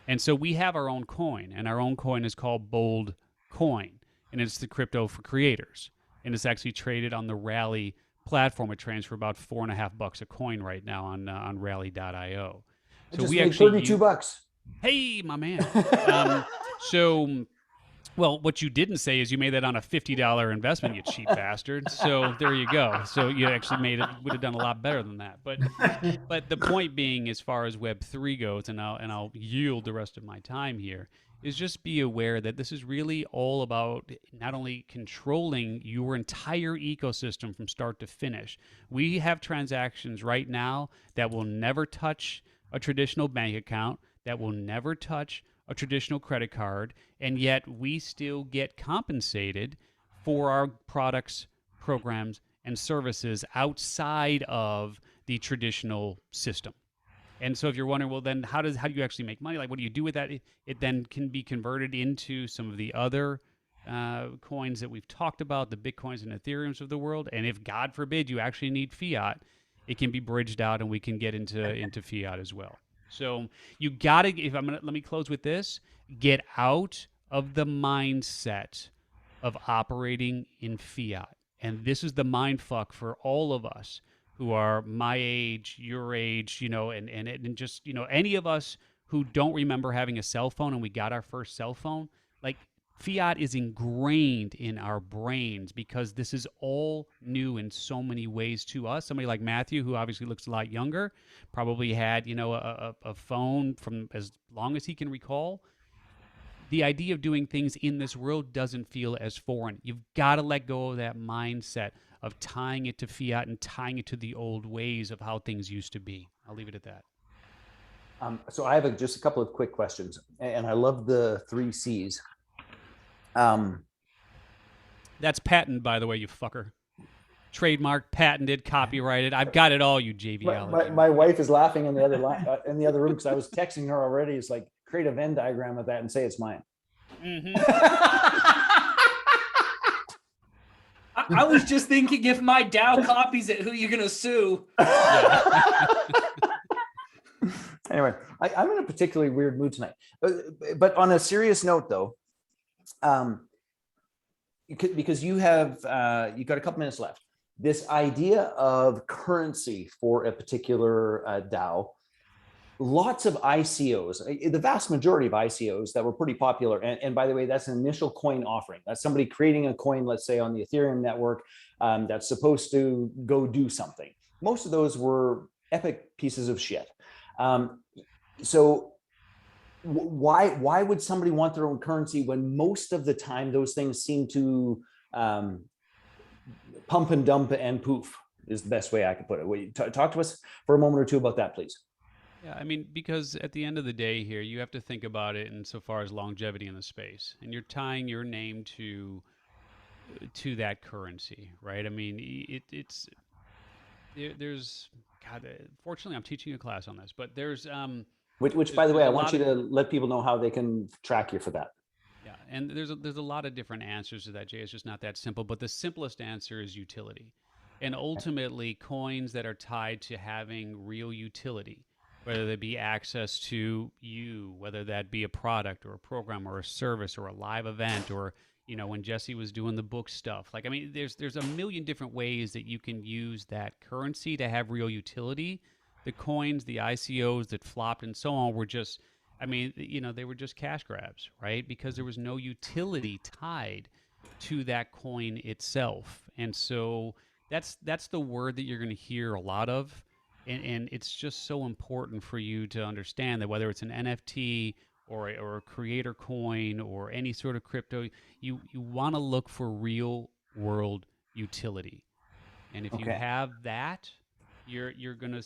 And so we have our own coin, and our own coin is called Bold Coin, and it's the crypto for creators. And it's actually traded on the Rally platform. It trades for about $4.50 a coin right now on Rally.io. So we actually $32. Hey, my man. So Well, what you didn't say is you made that on a $50 investment, you cheap bastard. So there you go. So you actually would have done a lot better than that. But the point being, as far as Web3 goes, and I'll yield the rest of my time here, is just be aware that this is really all about not only controlling your entire ecosystem from start to finish. We have transactions right now that will never touch a traditional bank account, that will never touch a traditional credit card, and yet we still get compensated for our products, programs, and services outside of the traditional system. And so if you're wondering, well, then how do you actually make money? Like, what do you do with that? It then can be converted into some of the other coins that we've talked about, the Bitcoins and Ethereums of the world. And if, God forbid, you actually need fiat, it can be bridged out and we can get into fiat as well. So you got to, let me close with this, get out of the mindset of operating in fiat. And this is the mind fuck for all of us who are my age, your age, and just, any of us who don't remember having a cell phone and we got our first cell phone. Like, fiat is ingrained in our brains because this is all new in so many ways to us. Somebody like Matthew, who obviously looks a lot younger, probably had, a phone from as long as he can recall. The idea of doing things in this world doesn't feel as foreign. You've got to let go of that mindset of tying it to fiat and tying it to the old ways of how things used to be. I'll leave it at that. So I have just a couple of quick questions, and I love the 3 C's. That's patent, by the way, you fucker. Trademarked, patented, copyrighted. I've got it all, you JVL. My wife is laughing in the other in the other room because I was texting her already. It's like, create a Venn diagram of that and say it's mine. Mm-hmm. I was just thinking, if my DAO copies it, who are you going to sue? Anyway, I'm in a particularly weird mood tonight. But on a serious note, though, because you got a couple minutes left. This idea of currency for a particular DAO, lots of ICOs, the vast majority of ICOs that were pretty popular. And by the way, that's an initial coin offering. That's somebody creating a coin, let's say on the Ethereum network, that's supposed to go do something. Most of those were epic pieces of shit. So why would somebody want their own currency when most of the time those things seem to pump and dump and poof is the best way I could put it. Talk to us for a moment or two about that, please. Yeah, I mean, because at the end of the day here, you have to think about it insofar as longevity in the space, and you're tying your name to that currency, right? I mean, there's God. Fortunately, I'm teaching a class on this, but there's which by the way, I want you to let people know how they can track you for that. Yeah, and there's a lot of different answers to that, Jay. It's just not that simple. But the simplest answer is utility, and ultimately, coins that are tied to having real utility, whether that be access to you, whether that be a product or a program or a service or a live event, or when Jesse was doing the book stuff. Like, I mean, there's a million different ways that you can use that currency to have real utility. The coins, the ICOs that flopped and so on were just, I mean, they were just cash grabs, right? Because there was no utility tied to that coin itself. And so that's the word that you're going to hear a lot of. And it's just so important for you to understand that whether it's an NFT or a creator coin or any sort of crypto, you want to look for real world utility. And if you have that, you're gonna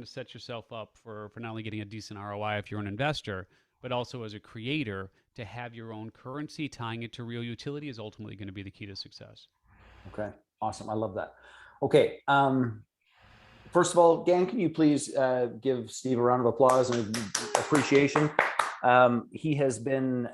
set yourself up for not only getting a decent ROI if you're an investor, but also as a creator to have your own currency. Tying it to real utility is ultimately going to be the key to success. Okay, awesome. I love that. Okay, first of all, gang, can you please give Steve a round of applause and appreciation? He has been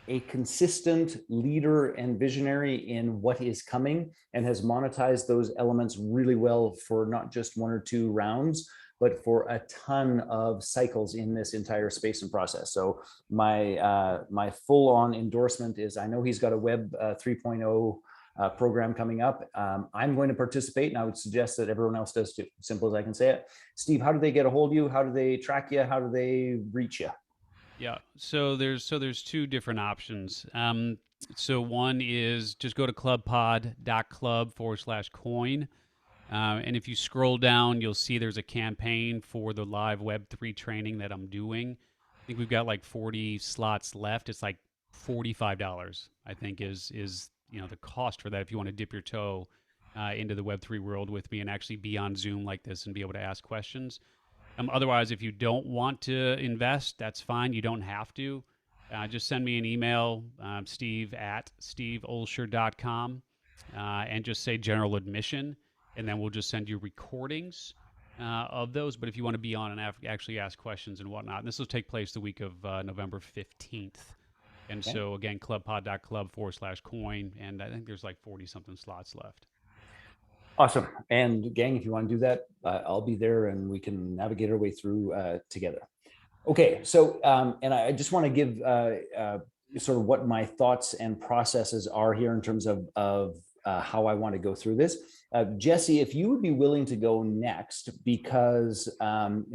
a consistent leader and visionary in what is coming and has monetized those elements really well for not just 1 or 2 rounds, but for a ton of cycles in this entire space and process. So my full-on endorsement is, I know he's got a Web 3.0 program coming up. I'm going to participate, and I would suggest that everyone else does too. Simple as I can say it. Steve, how do they get a hold of you? How do they track you? How do they reach you? Yeah. So there's two different options. So one is just go to ClubPod.club/coin. And if you scroll down, you'll see there's a campaign for the live Web3 training that I'm doing. I think we've got like 40 slots left. It's like $45, I think, is the cost for that if you want to dip your toe into the Web3 world with me and actually be on Zoom like this and be able to ask questions. Otherwise, if you don't want to invest, that's fine. You don't have to. Just send me an email, steve@steveolsher.com, and just say general admission, and then we'll just send you recordings of those. But if you want to be on and actually ask questions and whatnot, and this will take place the week of November 15th. And Okay. so, again, clubpod.club/coin, and I think there's like 40 something slots left. Awesome. And gang, if you want to do that, I'll be there and we can navigate our way through together. Okay. So, and I just want to give sort of what my thoughts and processes are here in terms of how I want to go through this. Jesse, if you would be willing to go next, because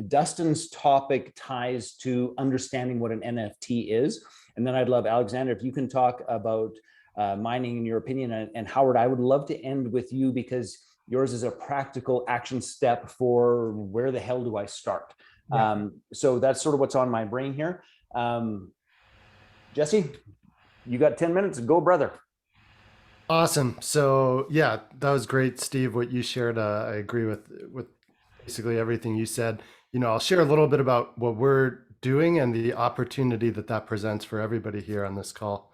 Dustin's topic ties to understanding what an NFT is. And then I'd love, Alexander, if you can talk about mining in your opinion. And Howard, I would love to end with you because yours is a practical action step for where the hell do I start? Yeah. So that's sort of what's on my brain here. Jesse, you got 10 minutes. Go, brother. Awesome. So yeah, that was great, Steve. What you shared, I agree with basically everything you said. I'll share a little bit about what we're doing and the opportunity that presents for everybody here on this call.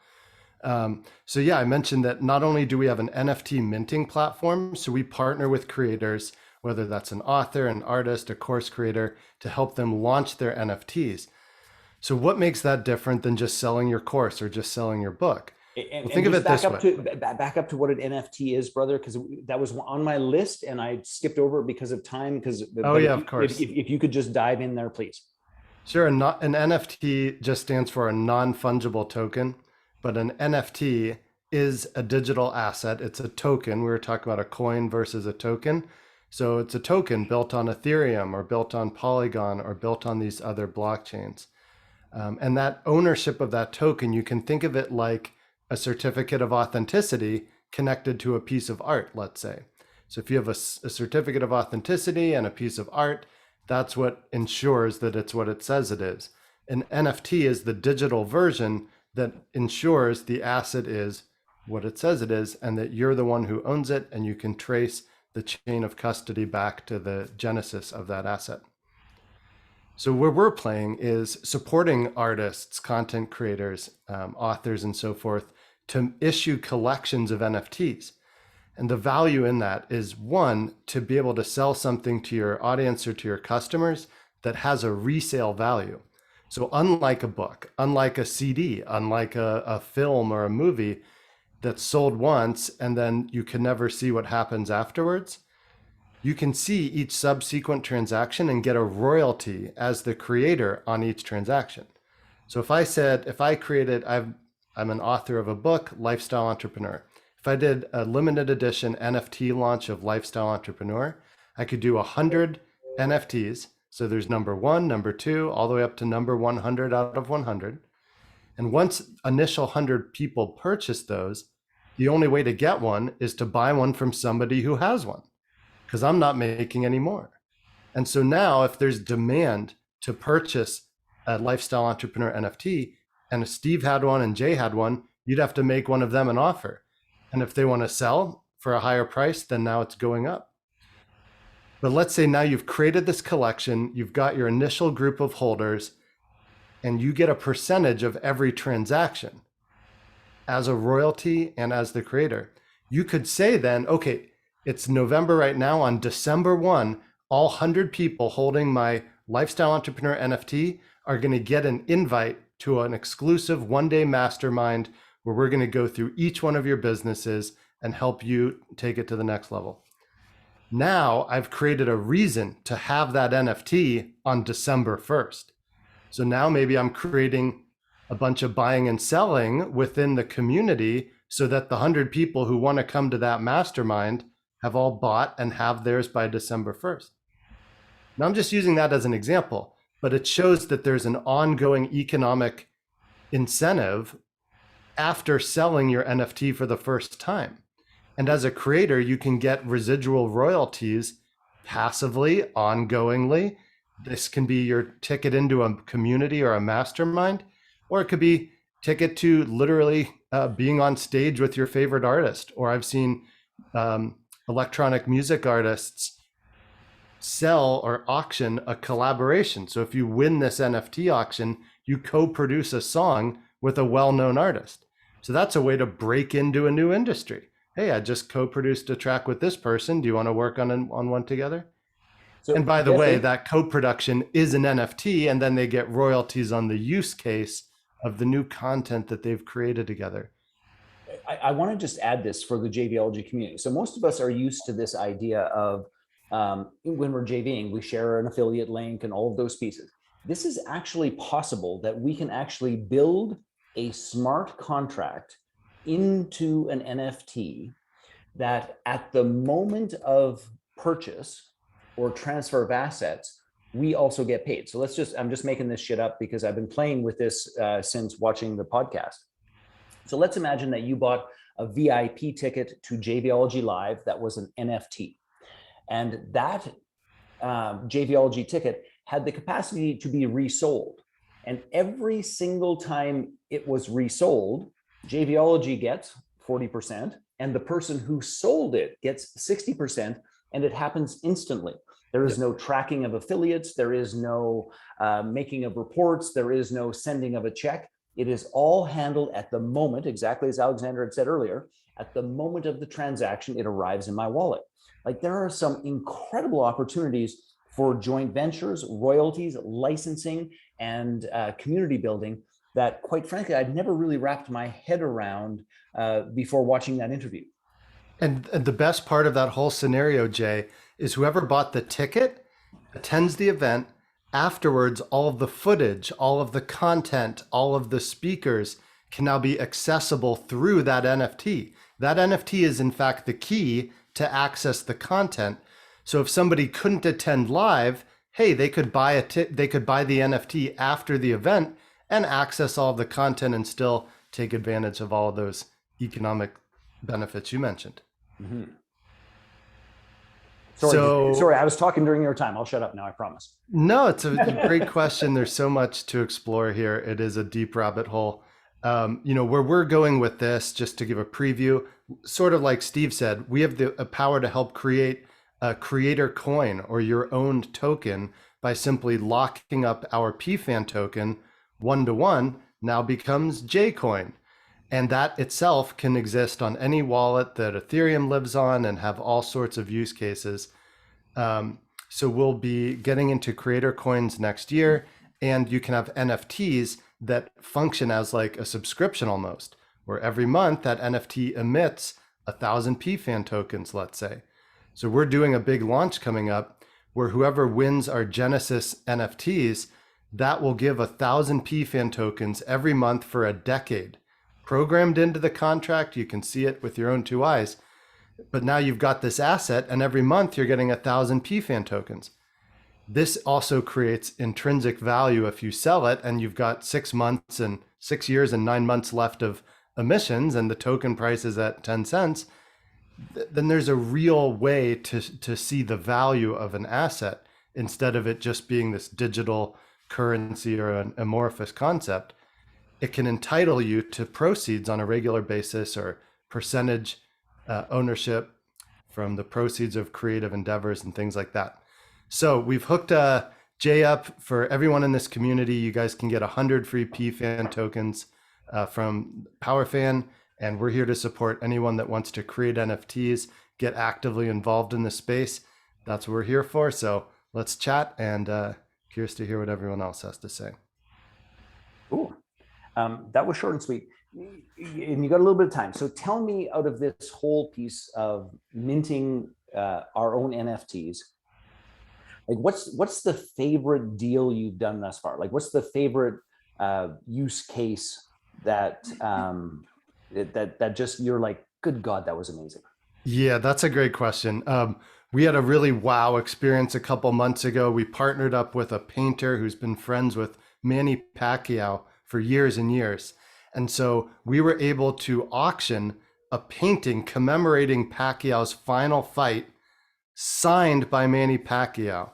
So yeah, I mentioned that not only do we have an NFT minting platform, so we partner with creators, whether that's an author, an artist, a course creator, to help them launch their NFTs. So what makes that different than just selling your course or just selling your book? And think of it this way. Back up to what an NFT is, brother, because that was on my list and I skipped over it because of time. Of course. If you could just dive in there, please. Sure. An NFT just stands for a non-fungible token, but an NFT is a digital asset. It's a token. We were talking about a coin versus a token. So it's a token built on Ethereum or built on Polygon or built on these other blockchains. And that ownership of that token, you can think of it like a certificate of authenticity connected to a piece of art, let's say. So if you have a certificate of authenticity and a piece of art, that's what ensures that it's what it says it is. An NFT is the digital version that ensures the asset is what it says it is and that you're the one who owns it and you can trace the chain of custody back to the genesis of that asset. So where we're playing is supporting artists, content creators, authors, and so forth to issue collections of NFTs. And the value in that is, one, to be able to sell something to your audience or to your customers that has a resale value. So unlike a book, unlike a CD, unlike a film or a movie that's sold once and then you can never see what happens afterwards, you can see each subsequent transaction and get a royalty as the creator on each transaction. So if I created, I'm an author of a book, Lifestyle Entrepreneur. If I did a limited edition NFT launch of Lifestyle Entrepreneur, I could do 100 NFTs. So there's number 1, number 2, all the way up to number 100 out of 100. And once initial 100 people purchase those, the only way to get one is to buy one from somebody who has one, because I'm not making any more. And so now if there's demand to purchase a Lifestyle Entrepreneur NFT, and if Steve had one and Jay had one, you'd have to make one of them an offer. And if they want to sell for a higher price, then now it's going up. But let's say now you've created this collection, you've got your initial group of holders, and you get a percentage of every transaction as a royalty and as the creator. You could say then, okay, it's November right now. On December 1, all 100 people holding my Lifestyle Entrepreneur NFT are going to get an invite to an exclusive one-day mastermind where we're going to go through each one of your businesses and help you take it to the next level. Now I've created a reason to have that NFT on December 1st. So now maybe I'm creating a bunch of buying and selling within the community so that the 100 people who want to come to that mastermind have all bought and have theirs by December 1st. Now I'm just using that as an example, but it shows that there's an ongoing economic incentive after selling your NFT for the first time. And as a creator, you can get residual royalties passively, ongoingly. This can be your ticket into a community or a mastermind, or it could be ticket to literally being on stage with your favorite artist. Or I've seen electronic music artists sell or auction a collaboration. So if you win this NFT auction, you co-produce a song with a well-known artist. So that's a way to break into a new industry. Hey, I just co-produced a track with this person. Do you want to work on one together? So, and by the Jesse, way, that co-production is an NFT, and then they get royalties on the use case of the new content that they've created together. I want to just add this for the JVology community. So most of us are used to this idea of when we're JVing, we share an affiliate link and all of those pieces. This is actually possible that we can actually build a smart contract into an NFT that at the moment of purchase or transfer of assets, we also get paid. So I'm just making this shit up because I've been playing with this since watching the podcast. So let's imagine that you bought a VIP ticket to JVology Live that was an NFT. And that JVology ticket had the capacity to be resold. And every single time it was resold, JVology gets 40%, and the person who sold it gets 60%, and it happens instantly. There is no tracking of affiliates. There is no making of reports. There is no sending of a check. It is all handled at the moment, exactly as Alexander had said earlier, at the moment of the transaction, it arrives in my wallet. Like there are some incredible opportunities for joint ventures, royalties, licensing, and community building that, quite frankly, I'd never really wrapped my head around before watching that interview. And the best part of that whole scenario, Jay, is whoever bought the ticket attends the event. Afterwards, all of the footage, all of the content, all of the speakers can now be accessible through that NFT. That NFT is, in fact, the key to access the content. So if somebody couldn't attend live, hey, they could buy the NFT after the event and access all of the content and still take advantage of all of those economic benefits you mentioned. Mm-hmm. Sorry, I was talking during your time. I'll shut up now, I promise. No, it's a great question. There's so much to explore here. It is a deep rabbit hole. Where we're going with this, just to give a preview, sort of like Steve said, we have the power to help create a creator coin or your own token by simply locking up our PFAN token 1-to-1 now becomes JCoin. And that itself can exist on any wallet that Ethereum lives on and have all sorts of use cases. So we'll be getting into creator coins next year, and you can have NFTs that function as like a subscription almost, where every month that NFT emits 1,000 PFAN tokens, let's say. So we're doing a big launch coming up where whoever wins our Genesis NFTs, that will give 1,000 PFAN tokens every month for a decade. Programmed into the contract, you can see it with your own two eyes. But now you've got this asset, and every month you're getting 1,000 PFAN tokens. This also creates intrinsic value if you sell it, and you've got 6 months and 6 years and 9 months left of emissions, and the token price is at 10 cents. Then there's a real way to see the value of an asset instead of it just being this digital currency or an amorphous concept. It can entitle you to proceeds on a regular basis or percentage ownership from the proceeds of creative endeavors and things like that. So we've hooked Jay up for everyone in this community. You guys can get 100 free PFAN tokens from PowerFan, and we're here to support anyone that wants to create NFTs, get actively involved in the space. That's what we're here for. So let's chat, and curious to hear what everyone else has to say. Cool. That was short and sweet. And you got a little bit of time. So tell me, out of this whole piece of minting our own NFTs, like what's the favorite deal you've done thus far? Like what's the favorite use case that that just you're like, good God, that was amazing? Yeah, that's a great question. we had a really wow experience a couple months ago. We partnered up with a painter who's been friends with Manny Pacquiao for years and years. And so we were able to auction a painting commemorating Pacquiao's final fight, signed by Manny Pacquiao.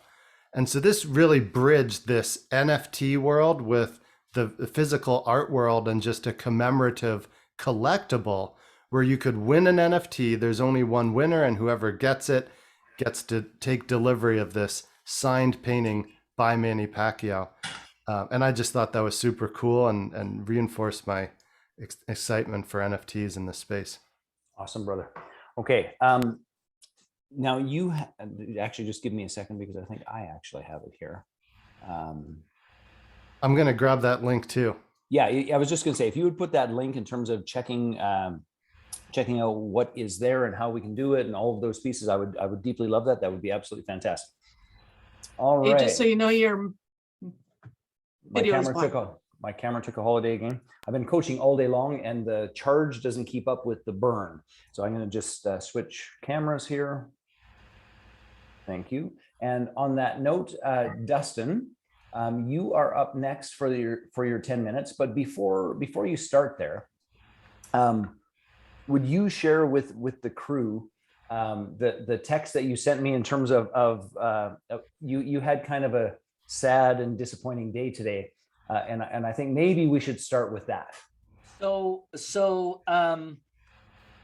And so this really bridged this NFT world with the physical art world and just a commemorative collectible where you could win an NFT. There's only one winner, and whoever gets it gets to take delivery of this signed painting by Manny Pacquiao. And I just thought that was super cool and reinforced my excitement for NFTs in this space. Awesome, brother. Okay. Now you actually just give me a second because I think I actually have it here. I'm going to grab that link too. Yeah, I was just going to say, if you would put that link in terms of checking out what is there and how we can do it and all of those pieces, I would deeply love that. That would be absolutely fantastic. All Hey, right. just so you know, your My video is camera took a holiday again. I've been coaching all day long and the charge doesn't keep up with the burn. So I'm going to just switch cameras here. Thank you. And on that note, Dustin, you are up next for your 10 minutes. But before you start there, would you share with the crew the text that you sent me in terms of you had kind of a sad and disappointing day today, and I think maybe we should start with that.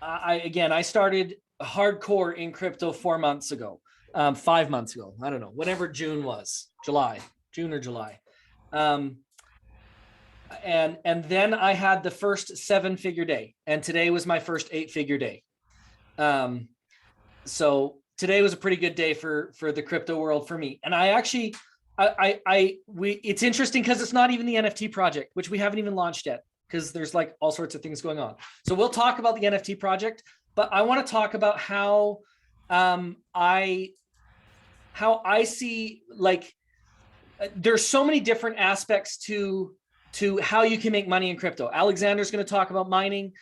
I started hardcore in crypto 4 months ago, 5 months ago. I don't know, whenever June was, June or July. And then I had the first 7-figure day, and today was my first 8-figure day. So today was a pretty good day for the crypto world for me. And it's interesting because it's not even the NFT project, which we haven't even launched yet, because there's like all sorts of things going on. So we'll talk about the NFT project, but I want to talk about how I see, like, there's so many different aspects to how you can make money in crypto. Alexander's going to talk about mining.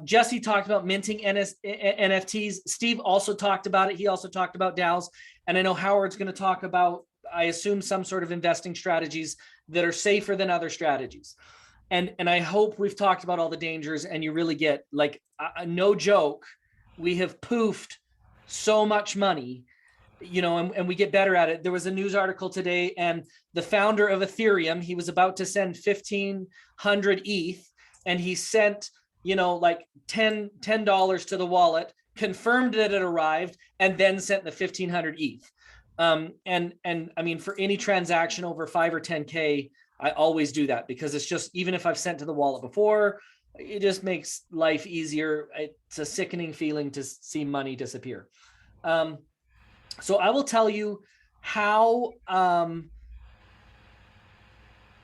Jesse talked about minting NFTs. Steve also talked about it. He also talked about DAOs. And I know Howard's going to talk about, I assume, some sort of investing strategies that are safer than other strategies. And I hope we've talked about all the dangers and you really get, like, no joke, we have poofed so much money, and we get better at it. There was a news article today, and the founder of Ethereum, he was about to send 1,500 ETH, and he sent, like $10 to the wallet, confirmed that it arrived, and then sent the 1,500 ETH. And I mean, for any transaction over 5 or 10K, I always do that, because it's just, even if I've sent to the wallet before, it just makes life easier. It's a sickening feeling to see money disappear. So I will tell you how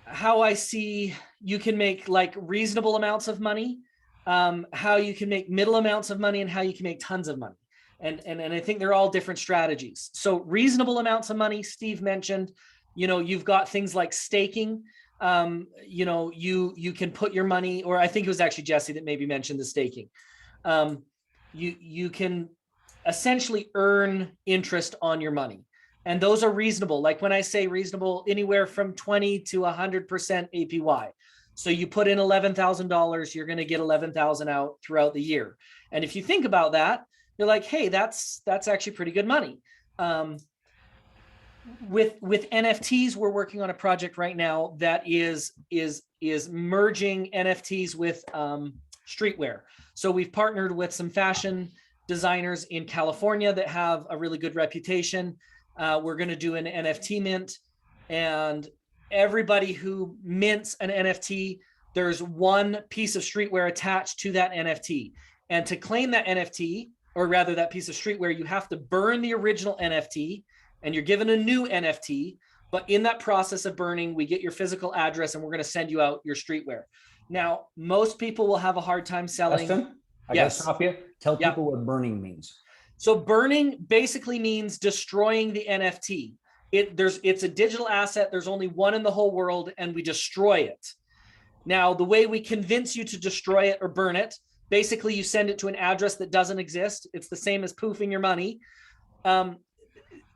I see you can make, like, reasonable amounts of money, how you can make middle amounts of money, and how you can make tons of money. And I think they're all different strategies. So reasonable amounts of money, Steve mentioned, you've got things like staking. You can put your money, or I think it was actually Jesse that maybe mentioned the staking. You can essentially earn interest on your money. And those are reasonable. Like, when I say reasonable, anywhere from 20 to 100% APY. So you put in $11,000, you're going to get 11,000 out throughout the year. And if you think about that, you're like, hey, that's actually pretty good money. With NFTs, we're working on a project right now that is merging NFTs with streetwear. So we've partnered with some fashion designers in California that have a really good reputation. We're going to do an NFT mint, and everybody who mints an NFT, there's one piece of streetwear attached to that NFT. And to claim that NFT, or rather that piece of streetwear, you have to burn the original NFT, and you're given a new NFT. But in that process of burning, we get your physical address, and we're going to send you out your streetwear. Now, most people will have a hard time selling. Justin, I gotta stop you. Tell people what burning means. So burning basically means destroying the NFT. It's a digital asset. There's only one in the whole world, and we destroy it. Now, the way we convince you to destroy it or burn it, basically you send it to an address that doesn't exist. It's the same as poofing your money.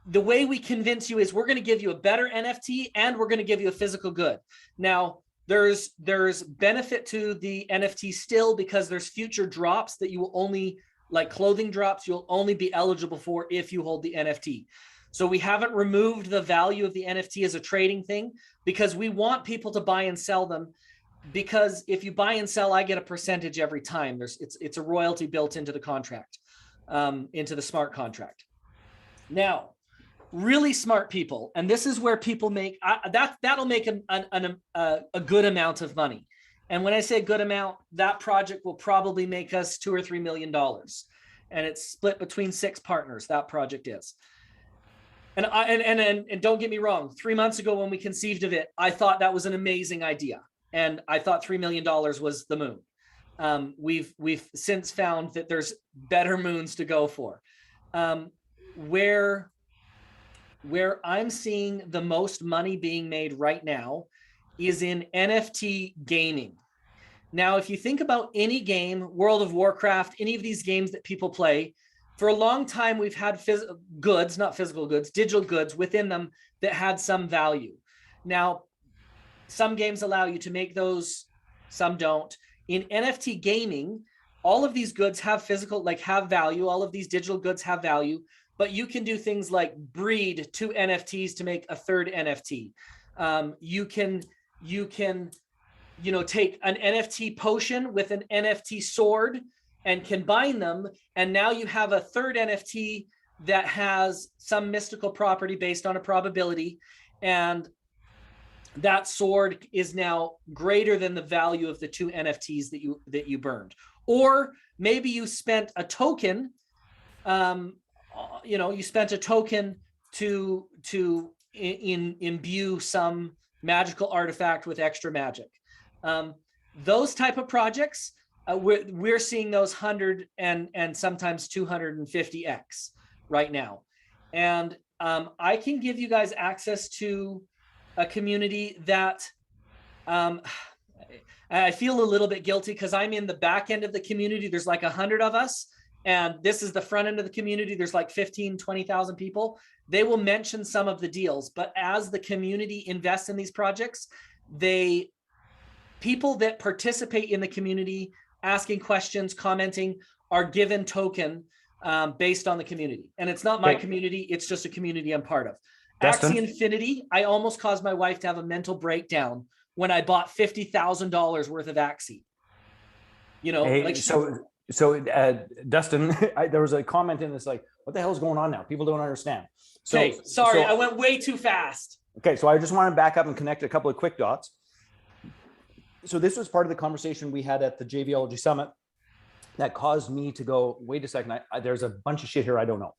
the way we convince you is we're going to give you a better NFT and we're going to give you a physical good. Now, there's benefit to the NFT still because there's future drops that you will only, like clothing drops, you'll only be eligible for if you hold the NFT. So we haven't removed the value of the NFT as a trading thing because we want people to buy and sell them. Because if you buy and sell, I get a percentage every time. It's a royalty built into the contract, into the smart contract. Now, really smart people, and this is where people make that'll make a good amount of money. And when I say good amount, that project will probably make us $2 or $3 million, and it's split between 6 partners. That project is. And don't get me wrong, 3 months ago when we conceived of it, I thought that was an amazing idea. And I thought $3 million was the moon. We've since found that there's better moons to go for. Where I'm seeing the most money being made right now is in NFT gaming. Now, if you think about any game, World of Warcraft, any of these games that people play, for a long time, we've had goods, not physical goods, digital goods within them that had some value. Now, some games allow you to make those, some don't. In NFT gaming, all of these goods have have value. All of these digital goods have value, but you can do things like breed 2 NFTs to make a 3rd NFT. You can take an NFT potion with an NFT sword and combine them, and now you have a 3rd NFT that has some mystical property based on a probability, and that sword is now greater than the value of the 2 NFTs that you burned. Or maybe you spent a token, you spent a token to imbue some magical artifact with extra magic. Those type of projects, we're seeing those 100 and sometimes 250x right now. And I can give you guys access to a community that I feel a little bit guilty because I'm in the back end of the community. There's like 100 of us, and this is the front end of the community. There's like 15, 20,000 people. They will mention some of the deals, but as the community invests in these projects, people that participate in the community, asking questions, commenting, are given token based on the community. And it's not my community, it's just a community I'm part of. Dustin? Axie Infinity, I almost caused my wife to have a mental breakdown when I bought $50,000 worth of Axie. Hey, Dustin, there was a comment in this like, what the hell is going on now? People don't understand. Sorry, I went way too fast. Okay, so I just want to back up and connect a couple of quick dots. So this was part of the conversation we had at the JVology Summit that caused me to go, wait a second, there's a bunch of shit here I don't know.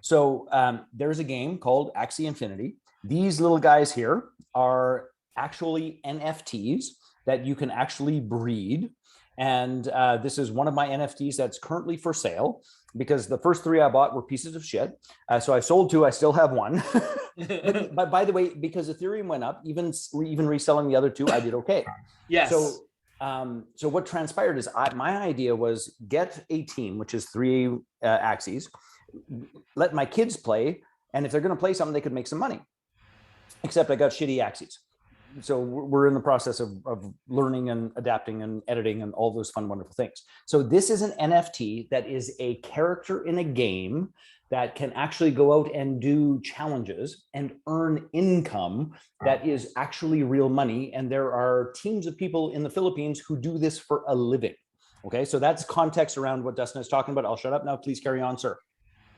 So there's a game called Axie Infinity. These little guys here are actually NFTs that you can actually breed. And this is one of my NFTs that's currently for sale because the first 3 I bought were pieces of shit. So I sold 2, I still have 1. but by the way, because Ethereum went up, even reselling the other 2, I did okay. Yes. So what transpired is my idea was get a team, which is 3 Axies, let my kids play, and if they're going to play something, they could make some money. Except I got shitty Axies. So we're in the process of learning and adapting and editing and all those fun, wonderful things. So this is an NFT that is a character in a game that can actually go out and do challenges and earn income that is actually real money. And there are teams of people in the Philippines who do this for a living. Okay, so that's context around what Dustin is talking about. I'll shut up now. Please carry on, sir.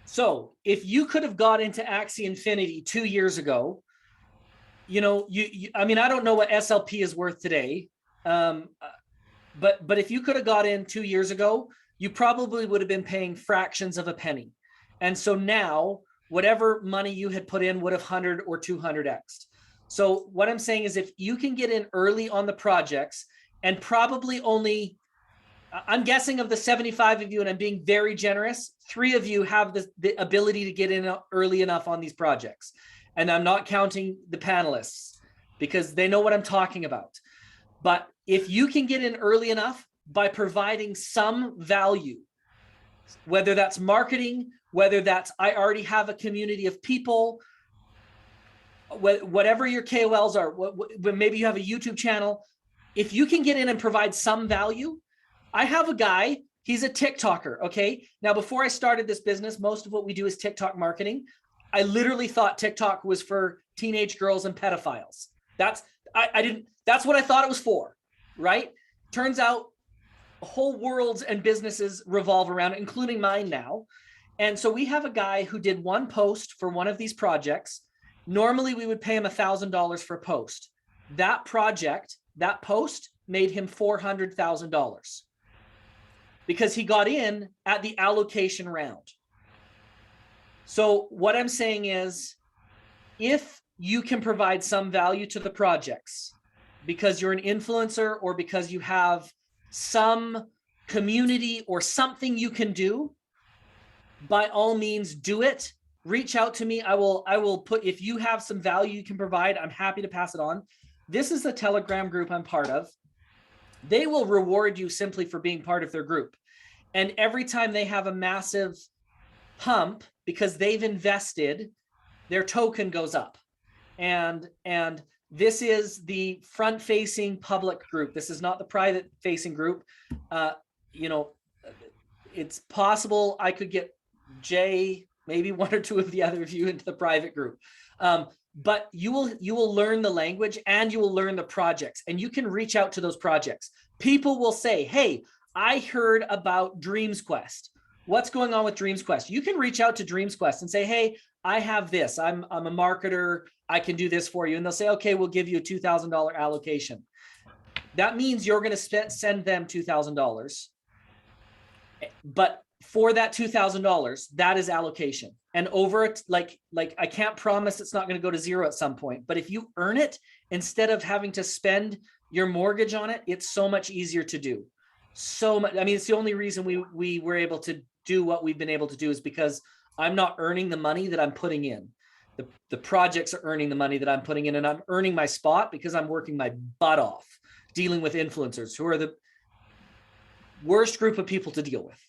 So if you could have got into Axie Infinity 2 years ago, I mean, I don't know what SLP is worth today, but if you could have got in 2 years ago, you probably would have been paying fractions of a penny. And so now, whatever money you had put in would have 100 or 200x. So what I'm saying is if you can get in early on the projects, and probably only, I'm guessing of the 75 of you, and I'm being very generous, 3 of you have the ability to get in early enough on these projects. And I'm not counting the panelists because they know what I'm talking about. But if you can get in early enough by providing some value, whether that's marketing, whether that's I already have a community of people, whatever your KOLs are, maybe you have a YouTube channel. If you can get in and provide some value, I have a guy, he's a TikToker, okay? Now, before I started this business, most of what we do is TikTok marketing. I literally thought TikTok was for teenage girls and pedophiles. That's what I thought it was for, right? Turns out whole worlds and businesses revolve around it, including mine now. And so we have a guy who did one post for one of these projects. Normally we would pay him $1,000 for a post. That post made him $400,000 because he got in at the allocation round. So what I'm saying is, if you can provide some value to the projects because you're an influencer or because you have some community or something you can do, by all means do it. Reach out to me. I will put, if you have some value you can provide, I'm happy to pass it on. This is the Telegram group I'm part of. They will reward you simply for being part of their group. And every time they have a massive pump because they've invested, their token goes up. And this is the front-facing public group. This is not the private-facing group. It's possible I could get Jay, maybe one or two of the other of you into the private group. But you will learn the language and you will learn the projects, and you can reach out to those projects. People will say, hey, I heard about Dreams Quest. What's going on with Dreams Quest? You can reach out to Dreams Quest and say, hey, I have this. I'm a marketer. I can do this for you. And they'll say, okay, we'll give you a $2,000 allocation. That means you're going to send them $2,000. But for that $2,000, that is allocation. And over it, like I can't promise it's not going to go to zero at some point. But if you earn it, instead of having to spend your mortgage on it, it's so much easier to do. So much. I mean, it's the only reason we were able to do what we've been able to do is because I'm not earning the money that I'm putting in. The projects are earning the money that I'm putting in, and I'm earning my spot because I'm working my butt off dealing with influencers who are the worst group of people to deal with.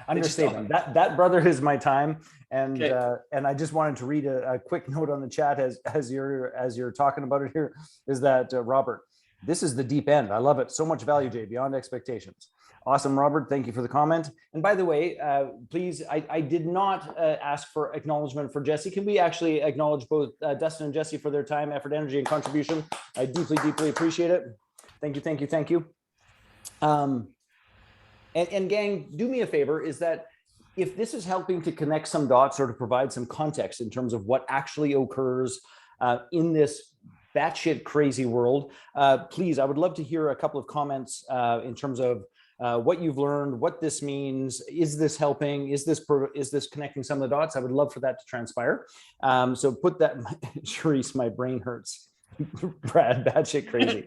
Understatement. That brother is my time, and I just wanted to read a quick note on the chat as you're talking about it here. Is that Robert? This is the deep end. I love it. So much value, Jay, beyond expectations. Awesome, Robert. Thank you for the comment. And by the way, please, I did not ask for acknowledgement for Jesse. Can we actually acknowledge both Dustin and Jesse for their time, effort, energy, and contribution? I deeply, deeply appreciate it. Thank you, thank you, thank you. And gang, do me a favor, is that if this is helping to connect some dots or to provide some context in terms of what actually occurs in this batshit crazy world, please, I would love to hear a couple of comments in terms of what you've learned, what this means. Is this helping? Is this connecting some of the dots? I would love for that to transpire. So put that, Charisse, my brain hurts. Brad, batshit crazy.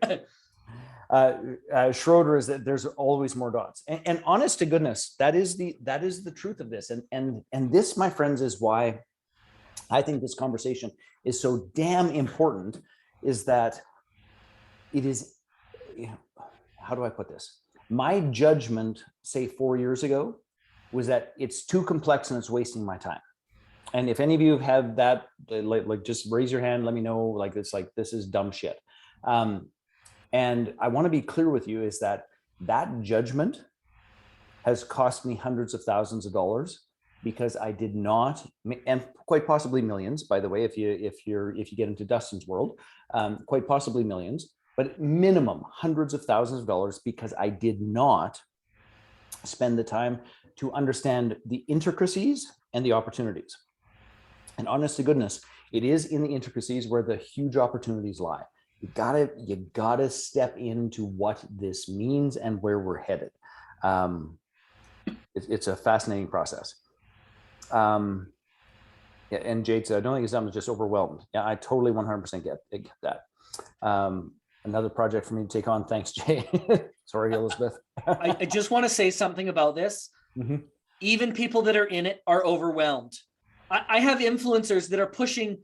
Schroeder is that there's always more dots, and honest to goodness, that is the truth of this, and this, my friends, is why I think this conversation is so damn important. Is that it is, how do I put this? My judgment, say 4 years ago, was that it's too complex and it's wasting my time. And if any of you have that, like just raise your hand, let me know. Like it's like, this is dumb shit. And I want to be clear with you is that judgment has cost me hundreds of thousands of dollars because I did not, and quite possibly millions, by the way, if you get into Dustin's world, quite possibly millions, but minimum hundreds of thousands of dollars because I did not spend the time to understand the intricacies and the opportunities. And honest to goodness, it is in the intricacies where the huge opportunities lie. You gotta step into what this means and where we're headed. It's a fascinating process. Yeah, and Jade said, I don't think it's just overwhelmed. Yeah, I totally 100% get that. Another project for me to take on. Thanks, Jay. Sorry, Elizabeth. I just want to say something about this. Mm-hmm. Even people that are in it are overwhelmed. I have influencers that are pushing,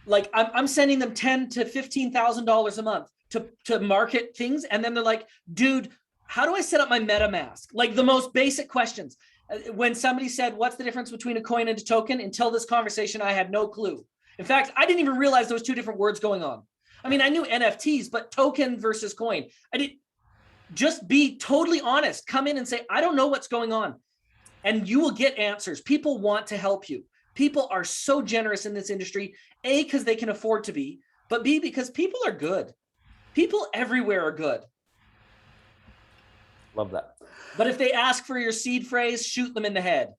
like I'm sending them $10,000 to $15,000 a month to market things. And then they're like, dude, how do I set up my MetaMask? Like the most basic questions. When somebody said, what's the difference between a coin and a token? Until this conversation, I had no clue. In fact, I didn't even realize there was two different words going on. I mean, I knew NFTs, but token versus coin. I did just be totally honest. Come in and say, I don't know what's going on. And you will get answers. People want to help you. People are so generous in this industry, A, because they can afford to be, but B, because people are good. People everywhere are good. Love that. But if they ask for your seed phrase, shoot them in the head.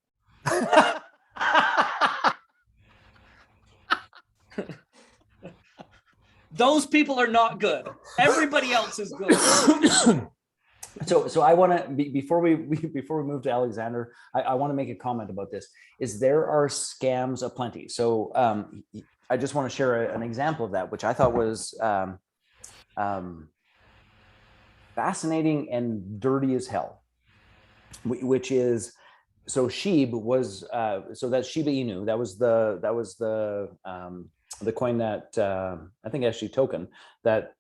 Those people are not good. Everybody else is good. So I want to before we move to Alexander, I want to make a comment about this. Is there are scams aplenty. So I just want to share an example of that, which I thought was fascinating and dirty as hell. Which is, so Sheeb was so that's Shiba Inu. That was the coin that I think actually token that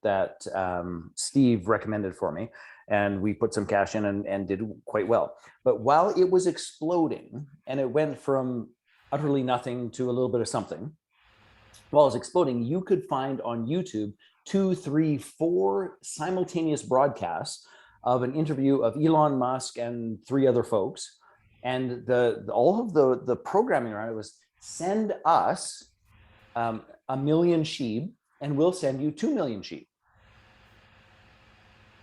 Steve recommended for me, and we put some cash in and did quite well. But while it was exploding, and it went from utterly nothing to a little bit of something, while it was exploding, you could find on YouTube 2, 3, 4 simultaneous broadcasts of an interview of Elon Musk and 3 other folks, and all of the programming around it was send us 1 million sheep, and we'll send you 2 million sheep.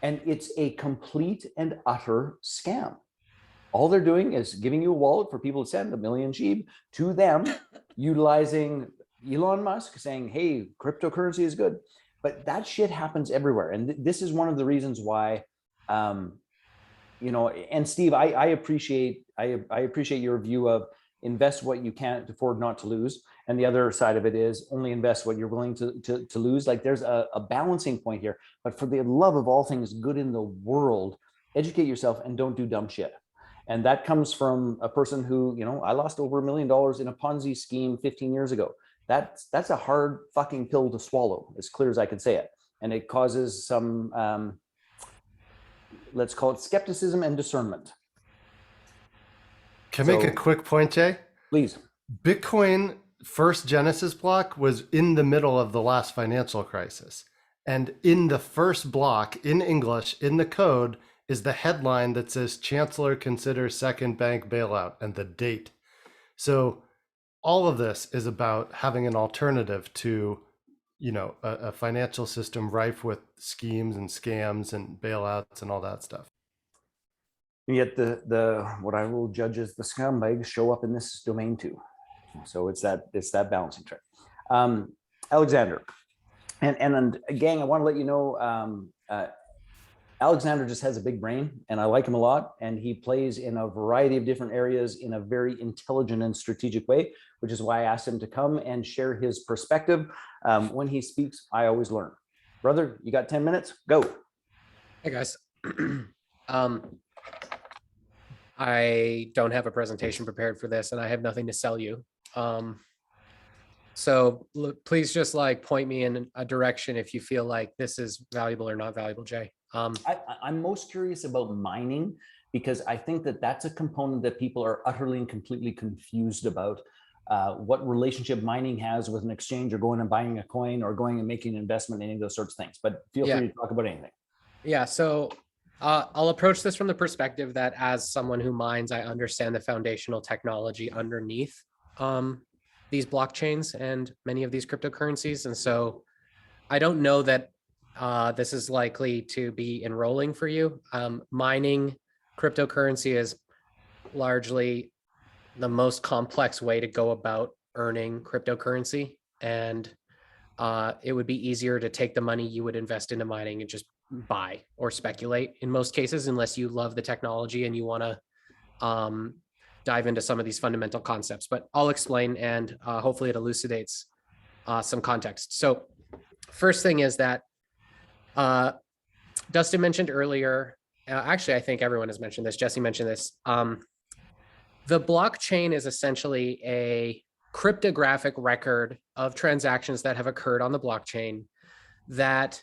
And it's a complete and utter scam. All they're doing is giving you a wallet for people to send 1 million sheep to them, utilizing Elon Musk saying, "Hey, cryptocurrency is good." But that shit happens everywhere, and this is one of the reasons why. And Steve, I appreciate your view of invest what you can't afford not to lose, and the other side of it is only invest what you're willing to lose. Like there's a balancing point here, but for the love of all things good in the world, educate yourself and don't do dumb shit. And that comes from a person who, I lost over $1 million in a Ponzi scheme 15 years ago. That's a hard fucking pill to swallow, as clear as I can say it, and it causes some let's call it skepticism and discernment. Can I make a quick point, Jay? Please. Bitcoin first Genesis block was in the middle of the last financial crisis. And in the first block in English, in the code, is the headline that says Chancellor considers second bank bailout and the date. So all of this is about having an alternative to a financial system rife with schemes and scams and bailouts and all that stuff. And yet the what I will judge as the scumbags show up in this domain too. So it's that balancing trick. Alexander, and gang, I want to let you know, Alexander just has a big brain, and I like him a lot, and he plays in a variety of different areas in a very intelligent and strategic way, which is why I asked him to come and share his perspective. When he speaks, I always learn. Brother, you got 10 minutes? Go. Hey guys. I don't have a presentation prepared for this, and I have nothing to sell you. So please just point me in a direction if you feel like this is valuable or not valuable, Jay. I'm most curious about mining, because I think that's a component that people are utterly and completely confused about. What relationship mining has with an exchange, or going and buying a coin, or going and making an investment in any of those sorts of things. But feel free to talk about anything. Yeah, so I'll approach this from the perspective that as someone who mines, I understand the foundational technology underneath these blockchains and many of these cryptocurrencies. And so I don't know that this is likely to be enrolling for you. Mining cryptocurrency is largely the most complex way to go about earning cryptocurrency. And it would be easier to take the money you would invest into mining and just buy or speculate in most cases, unless you love the technology and you want to dive into some of these fundamental concepts. But I'll explain, and hopefully it elucidates some context. So first thing is that Dustin mentioned earlier, actually, I think everyone has mentioned this, Jesse mentioned this. The blockchain is essentially a cryptographic record of transactions that have occurred on the blockchain that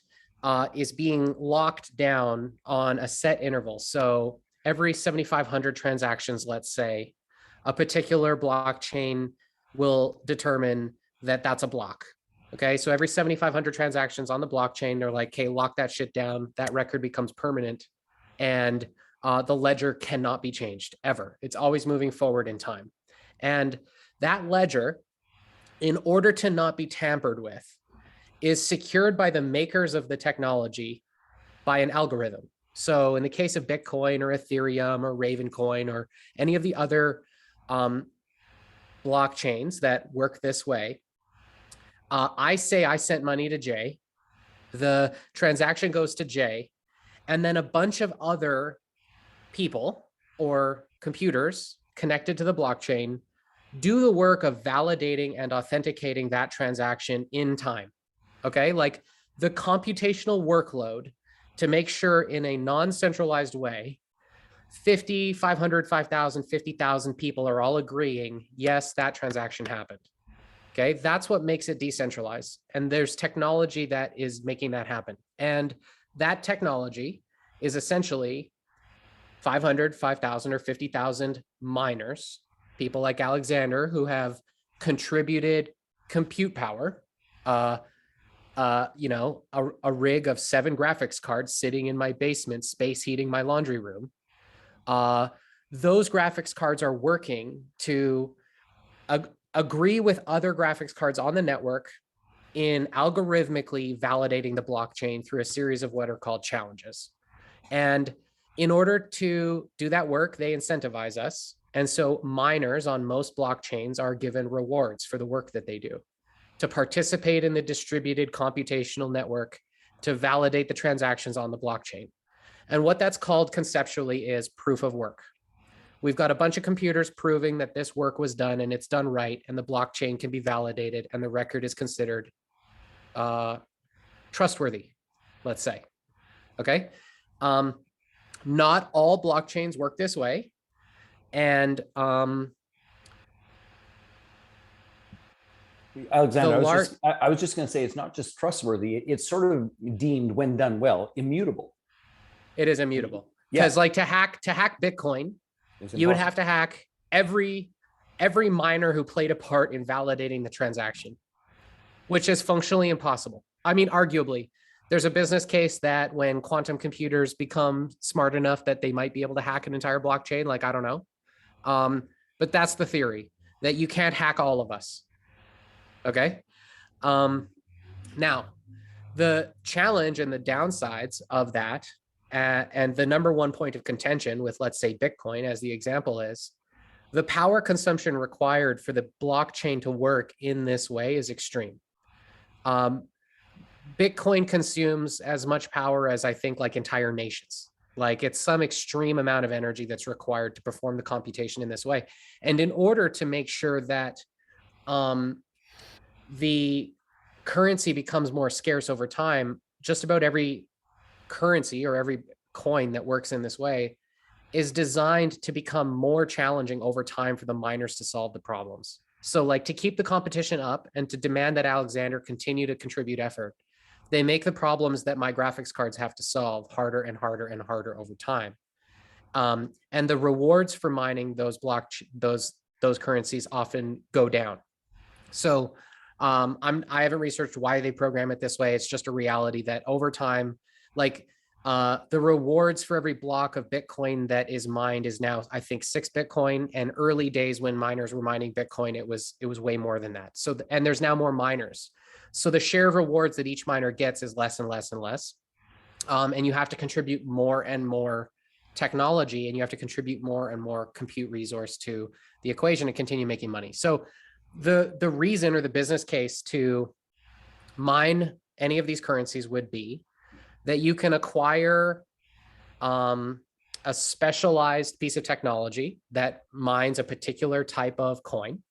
is being locked down on a set interval. So every 7,500 transactions, let's say, a particular blockchain will determine that that's a block. Okay, so every 7,500 transactions on the blockchain, they're like, okay, lock that shit down. That record becomes permanent, and the ledger cannot be changed ever. It's always moving forward in time. And that ledger, in order to not be tampered with, is secured by the makers of the technology by an algorithm. So in the case of Bitcoin or Ethereum or Ravencoin or any of the other blockchains that work this way, I say I sent money to Jay, the transaction goes to Jay, and then a bunch of other people or computers connected to the blockchain do the work of validating and authenticating that transaction in time. Okay, like the computational workload to make sure in a non-centralized way, 50, 500, 5,000, 50,000 people are all agreeing, yes, that transaction happened. Okay, that's what makes it decentralized. And there's technology that is making that happen. And that technology is essentially 500, 5,000, or 50,000 miners, people like Alexander who have contributed compute power, you know, a rig of 7 graphics cards sitting in my basement, space heating my laundry room. Those graphics cards are working to agree with other graphics cards on the network in algorithmically validating the blockchain through a series of what are called challenges. And in order to do that work, they incentivize us. And so miners on most blockchains are given rewards for the work that they do to participate in the distributed computational network to validate the transactions on the blockchain. And what that's called conceptually is proof of work. We've got a bunch of computers proving that this work was done and it's done right, and the blockchain can be validated and the record is considered trustworthy, let's say. Okay. Not all blockchains work this way. And Alexander, I was just going to say, it's not just trustworthy. It's sort of deemed, when done well, immutable. It is immutable. Because like to hack Bitcoin, you would have to hack every miner who played a part in validating the transaction, which is functionally impossible. I mean, arguably, there's a business case that when quantum computers become smart enough that they might be able to hack an entire blockchain, like, I don't know. But that's the theory, that you can't hack all of us. Okay. Now, the challenge and the downsides of that, and the number one point of contention with, let's say, Bitcoin as the example, is the power consumption required for the blockchain to work in this way is extreme. Bitcoin consumes as much power as, I think, like entire nations. Like, it's some extreme amount of energy that's required to perform the computation in this way. And in order to make sure that the currency becomes more scarce over time, just about every currency or every coin that works in this way is designed to become more challenging over time for the miners to solve the problems. So, like, to keep the competition up and to demand that Alexander continue to contribute effort, they make the problems that my graphics cards have to solve harder and harder and harder over time. And the rewards for mining those currencies often go down. So I haven't researched why they program it this way. It's just a reality that over time, like, the rewards for every block of Bitcoin that is mined is now, I think, 6 Bitcoin. And early days when miners were mining Bitcoin, it was way more than that. So, and there's now more miners. So the share of rewards that each miner gets is less and less and less. And you have to contribute more and more technology, and you have to contribute more and more compute resource to the equation to continue making money. So the reason or the business case to mine any of these currencies would be that you can acquire a specialized piece of technology that mines a particular type of coin.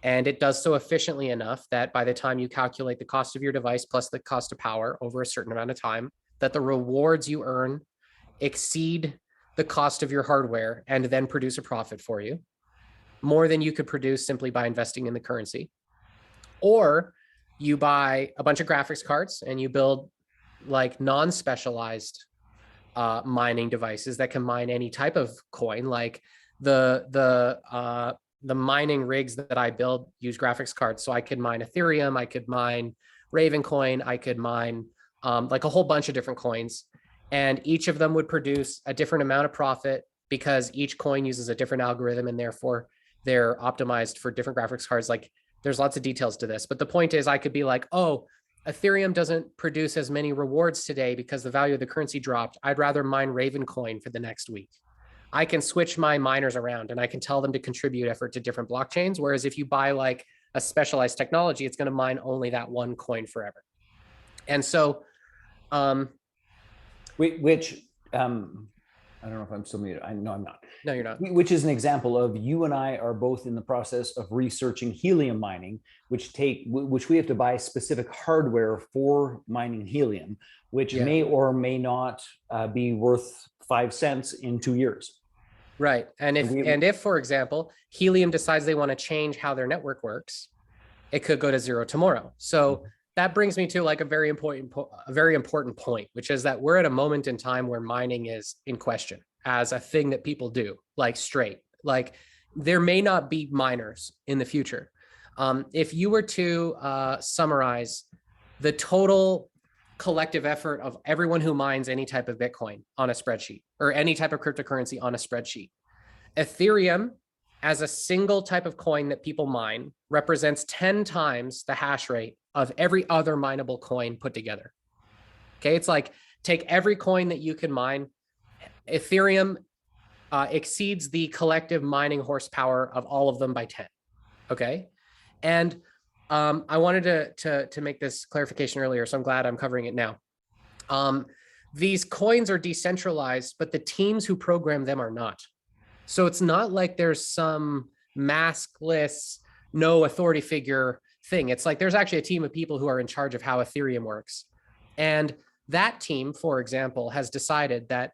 And it does so efficiently enough that by the time you calculate the cost of your device plus the cost of power over a certain amount of time, that the rewards you earn exceed the cost of your hardware and then produce a profit for you, more than you could produce simply by investing in the currency. Or you buy a bunch of graphics cards and you build like non-specialized mining devices that can mine any type of coin. Like the mining rigs that I build use graphics cards, so I could mine Ethereum, I could mine Ravencoin, I could mine like a whole bunch of different coins, and each of them would produce a different amount of profit because each coin uses a different algorithm, and therefore they're optimized for different graphics cards. Like there's lots of details to this, but the point is I could be like, oh, Ethereum doesn't produce as many rewards today because the value of the currency dropped. I'd rather mine Ravencoin for the next week. I can switch my miners around and I can tell them to contribute effort to different blockchains. Whereas if you buy like a specialized technology, it's going to mine only that one coin forever. And so, which I don't know if I'm still muted. No, I'm not. No, you're not. Which is an example of you and I are both in the process of researching helium mining, which we have to buy specific hardware for mining helium, which may or may not be worth 5 cents in 2 years. Right. And if, for example, helium decides they want to change how their network works, it could go to zero tomorrow. So that brings me to like a very important point, which is that we're at a moment in time where mining is in question as a thing that people do, like straight. Like there may not be miners in the future. If you were to summarize the total collective effort of everyone who mines any type of Bitcoin on a spreadsheet or any type of cryptocurrency on a spreadsheet, Ethereum as a single type of coin that people mine represents 10 times the hash rate of every other mineable coin put together. Okay, it's like take every coin that you can mine. Ethereum exceeds the collective mining horsepower of all of them by 10. Okay, and I wanted to make this clarification earlier, so I'm glad I'm covering it now. These coins are decentralized, but the teams who program them are not. So it's not like there's some maskless, no authority figure thing. It's like there's actually a team of people who are in charge of how Ethereum works. And that team, for example, has decided that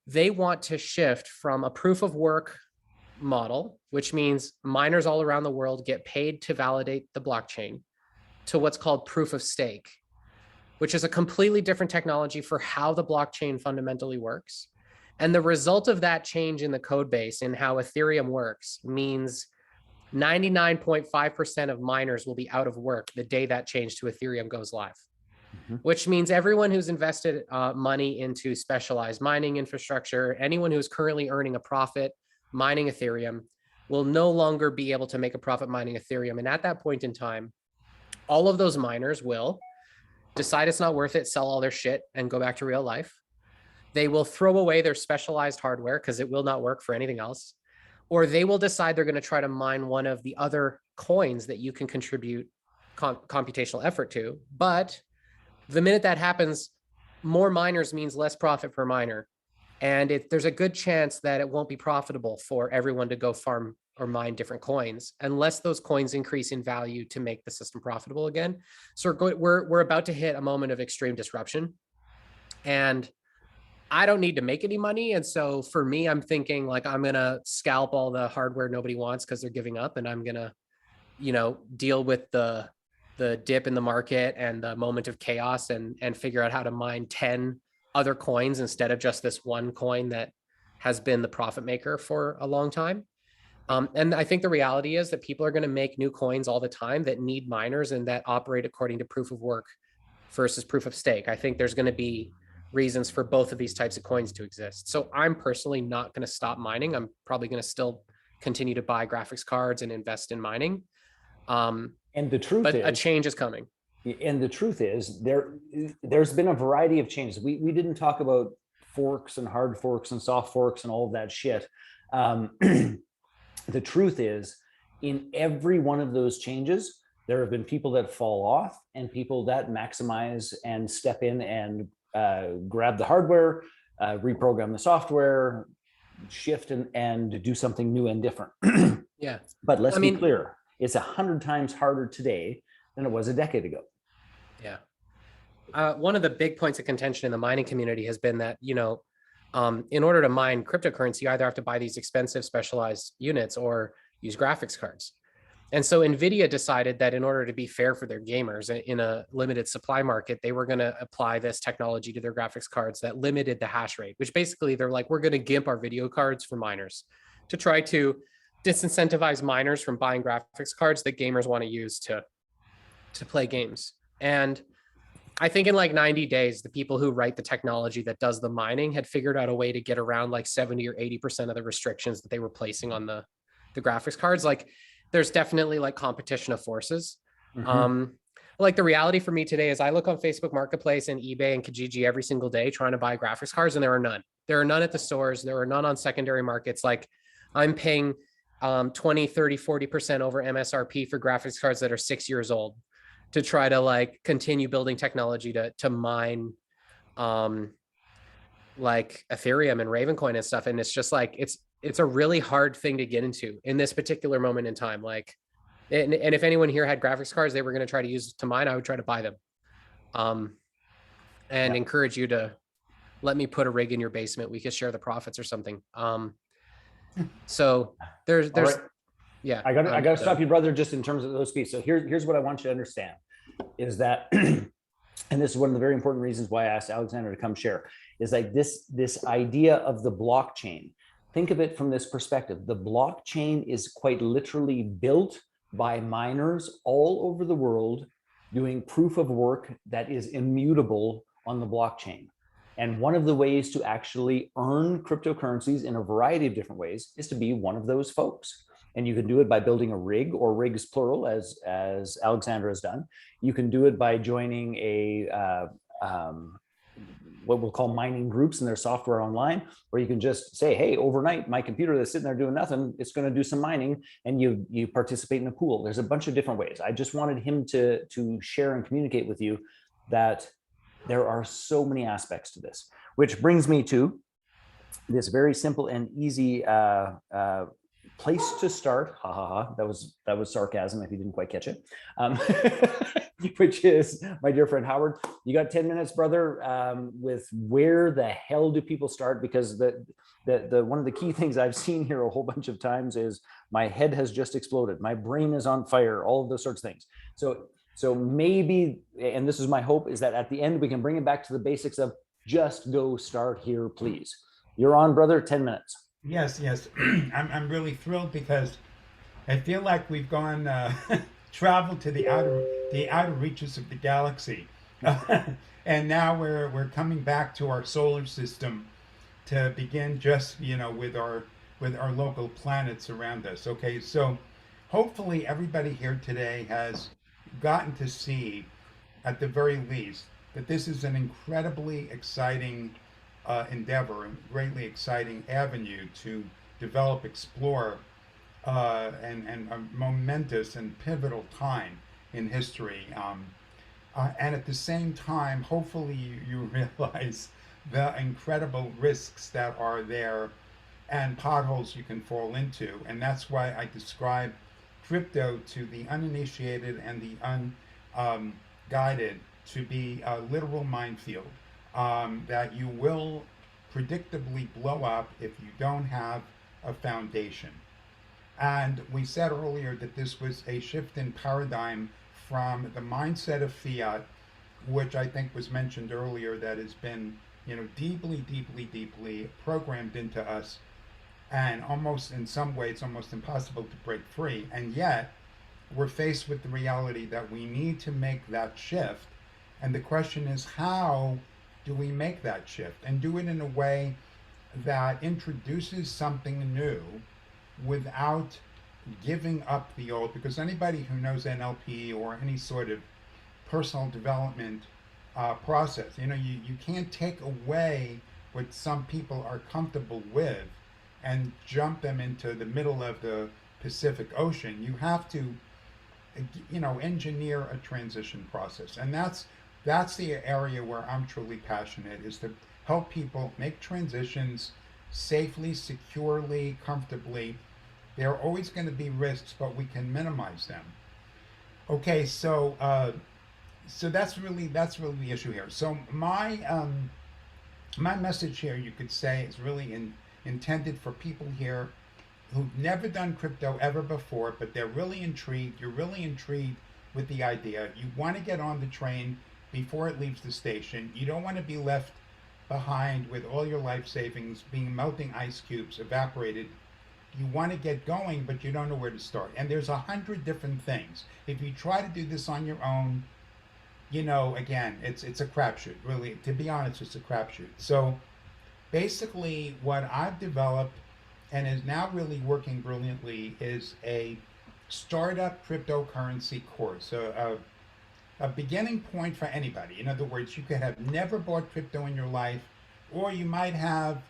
they want to shift from a proof of work model, which means miners all around the world get paid to validate the blockchain, to what's called proof of stake, which is a completely different technology for how the blockchain fundamentally works. And the result of that change in the code base and how Ethereum works means 99.5% of miners will be out of work the day that change to Ethereum goes live, which means everyone who's invested money into specialized mining infrastructure, anyone who's currently earning a profit mining Ethereum will no longer be able to make a profit mining Ethereum. And at that point in time, all of those miners will decide it's not worth it, sell all their shit and go back to real life. They will throw away their specialized hardware because it will not work for anything else. Or they will decide they're going to try to mine one of the other coins that you can contribute computational effort to. But the minute that happens, more miners means less profit per miner. And there's a good chance that it won't be profitable for everyone to go farm or mine different coins unless those coins increase in value to make the system profitable again. So we're about to hit a moment of extreme disruption. And I don't need to make any money. And so for me, I'm thinking like, I'm going to scalp all the hardware nobody wants because they're giving up. And I'm going to, deal with the dip in the market and the moment of chaos and figure out how to mine 10 other coins instead of just this one coin that has been the profit maker for a long time. And I think the reality is that people are going to make new coins all the time that need miners and that operate according to proof of work versus proof of stake. I think there's going to be reasons for both of these types of coins to exist. So I'm personally not going to stop mining. I'm probably going to still continue to buy graphics cards and invest in mining. And the truth is, a change is coming. And the truth is, there's been a variety of changes. We didn't talk about forks and hard forks and soft forks and all of that shit. The truth is, in every one of those changes, there have been people that fall off and people that maximize and step in and grab the hardware, reprogram the software, shift and do something new and different. Yeah. But let's be clear, it's 100 times harder today than it was a decade ago. Yeah. One of the big points of contention in the mining community has been that, in order to mine cryptocurrency, you either have to buy these expensive specialized units or use graphics cards. And so NVIDIA decided that in order to be fair for their gamers in a limited supply market, they were going to apply this technology to their graphics cards that limited the hash rate, which basically they're like, we're going to GIMP our video cards for miners to try to disincentivize miners from buying graphics cards that gamers want to use to play games. And I think in like 90 days, the people who write the technology that does the mining had figured out a way to get around like 70 or 80% of the restrictions that they were placing on the graphics cards. Like there's definitely like competition of forces. Like the reality for me today is I look on Facebook Marketplace and eBay and Kijiji every single day trying to buy graphics cards, and there are none. There are none at the stores. There are none on secondary markets. Like I'm paying 20, 30, 40% over MSRP for graphics cards that are 6 years old to try to like continue building technology to mine like Ethereum and Ravencoin and stuff. And it's just like, it's a really hard thing to get into in this particular moment in time. Like, and if anyone here had graphics cards they were going to try to use to mine, I would try to buy them. And encourage you to let me put a rig in your basement. We could share the profits or something. So there's, Right. Yeah. I gotta stop you, brother, just in terms of those fees. So here's what I want you to understand is that, and this is one of the very important reasons why I asked Alexander to come share, is like this idea of the blockchain. Think of it from this perspective. The blockchain is quite literally built by miners all over the world doing proof of work that is immutable on the blockchain. And one of the ways to actually earn cryptocurrencies in a variety of different ways is to be one of those folks. And you can do it by building a rig, or rigs plural, as Alexander has done. You can do it by joining a what we'll call mining groups in their software online, or you can just say, hey, overnight, my computer that's sitting there doing nothing, it's going to do some mining, and you participate in a pool. There's a bunch of different ways. I just wanted him to share and communicate with you that there are so many aspects to this, which brings me to this very simple and easy place to start. Ha ha ha. That was sarcasm if you didn't quite catch it. Which is, my dear friend Howard, you got 10 minutes, brother, with where the hell do people start? Because the one of the key things I've seen here a whole bunch of times is my head has just exploded. My brain is on fire, all of those sorts of things. So maybe, and this is my hope, is that at the end we can bring it back to the basics of just go start here, please. You're on, brother, 10 minutes. Yes. I'm really thrilled because I feel like we've gone traveled to the outer reaches of the galaxy, and now we're coming back to our solar system to begin just with our local planets around us. Okay, so hopefully everybody here today has gotten to see, at the very least, that this is an incredibly exciting endeavor and greatly exciting avenue to develop, explore, and a momentous and pivotal time in history. And at the same time, hopefully you realize the incredible risks that are there and potholes you can fall into. And that's why I describe crypto to the uninitiated and the unguided to be a literal minefield that you will predictably blow up if you don't have a foundation. And we said earlier that this was a shift in paradigm from the mindset of fiat, which I think was mentioned earlier, that has been, deeply programmed into us, and almost in some ways almost impossible to break free. And yet we're faced with the reality that we need to make that shift. And the question is, how do we make that shift and do it in a way that introduces something new without giving up the old? Because anybody who knows NLP or any sort of personal development process, you can't take away what some people are comfortable with and jump them into the middle of the Pacific Ocean. You have to, engineer a transition process. And that's the area where I'm truly passionate, is to help people make transitions safely, securely, comfortably. There are always going to be risks, but we can minimize them. Okay, so that's really the issue here. So my message here, you could say, is really intended for people here who've never done crypto ever before, but they're really intrigued. You're really intrigued with the idea. You want to get on the train before it leaves the station. You don't want to be left behind with all your life savings being melting ice cubes, evaporated. You want to get going, but you don't know where to start. And there's 100 different things. If you try to do this on your own, again, it's a crapshoot. Really, to be honest, it's a crapshoot. So basically, what I've developed and is now really working brilliantly is a startup cryptocurrency course, a beginning point for anybody. In other words, you could have never bought crypto in your life, or you might have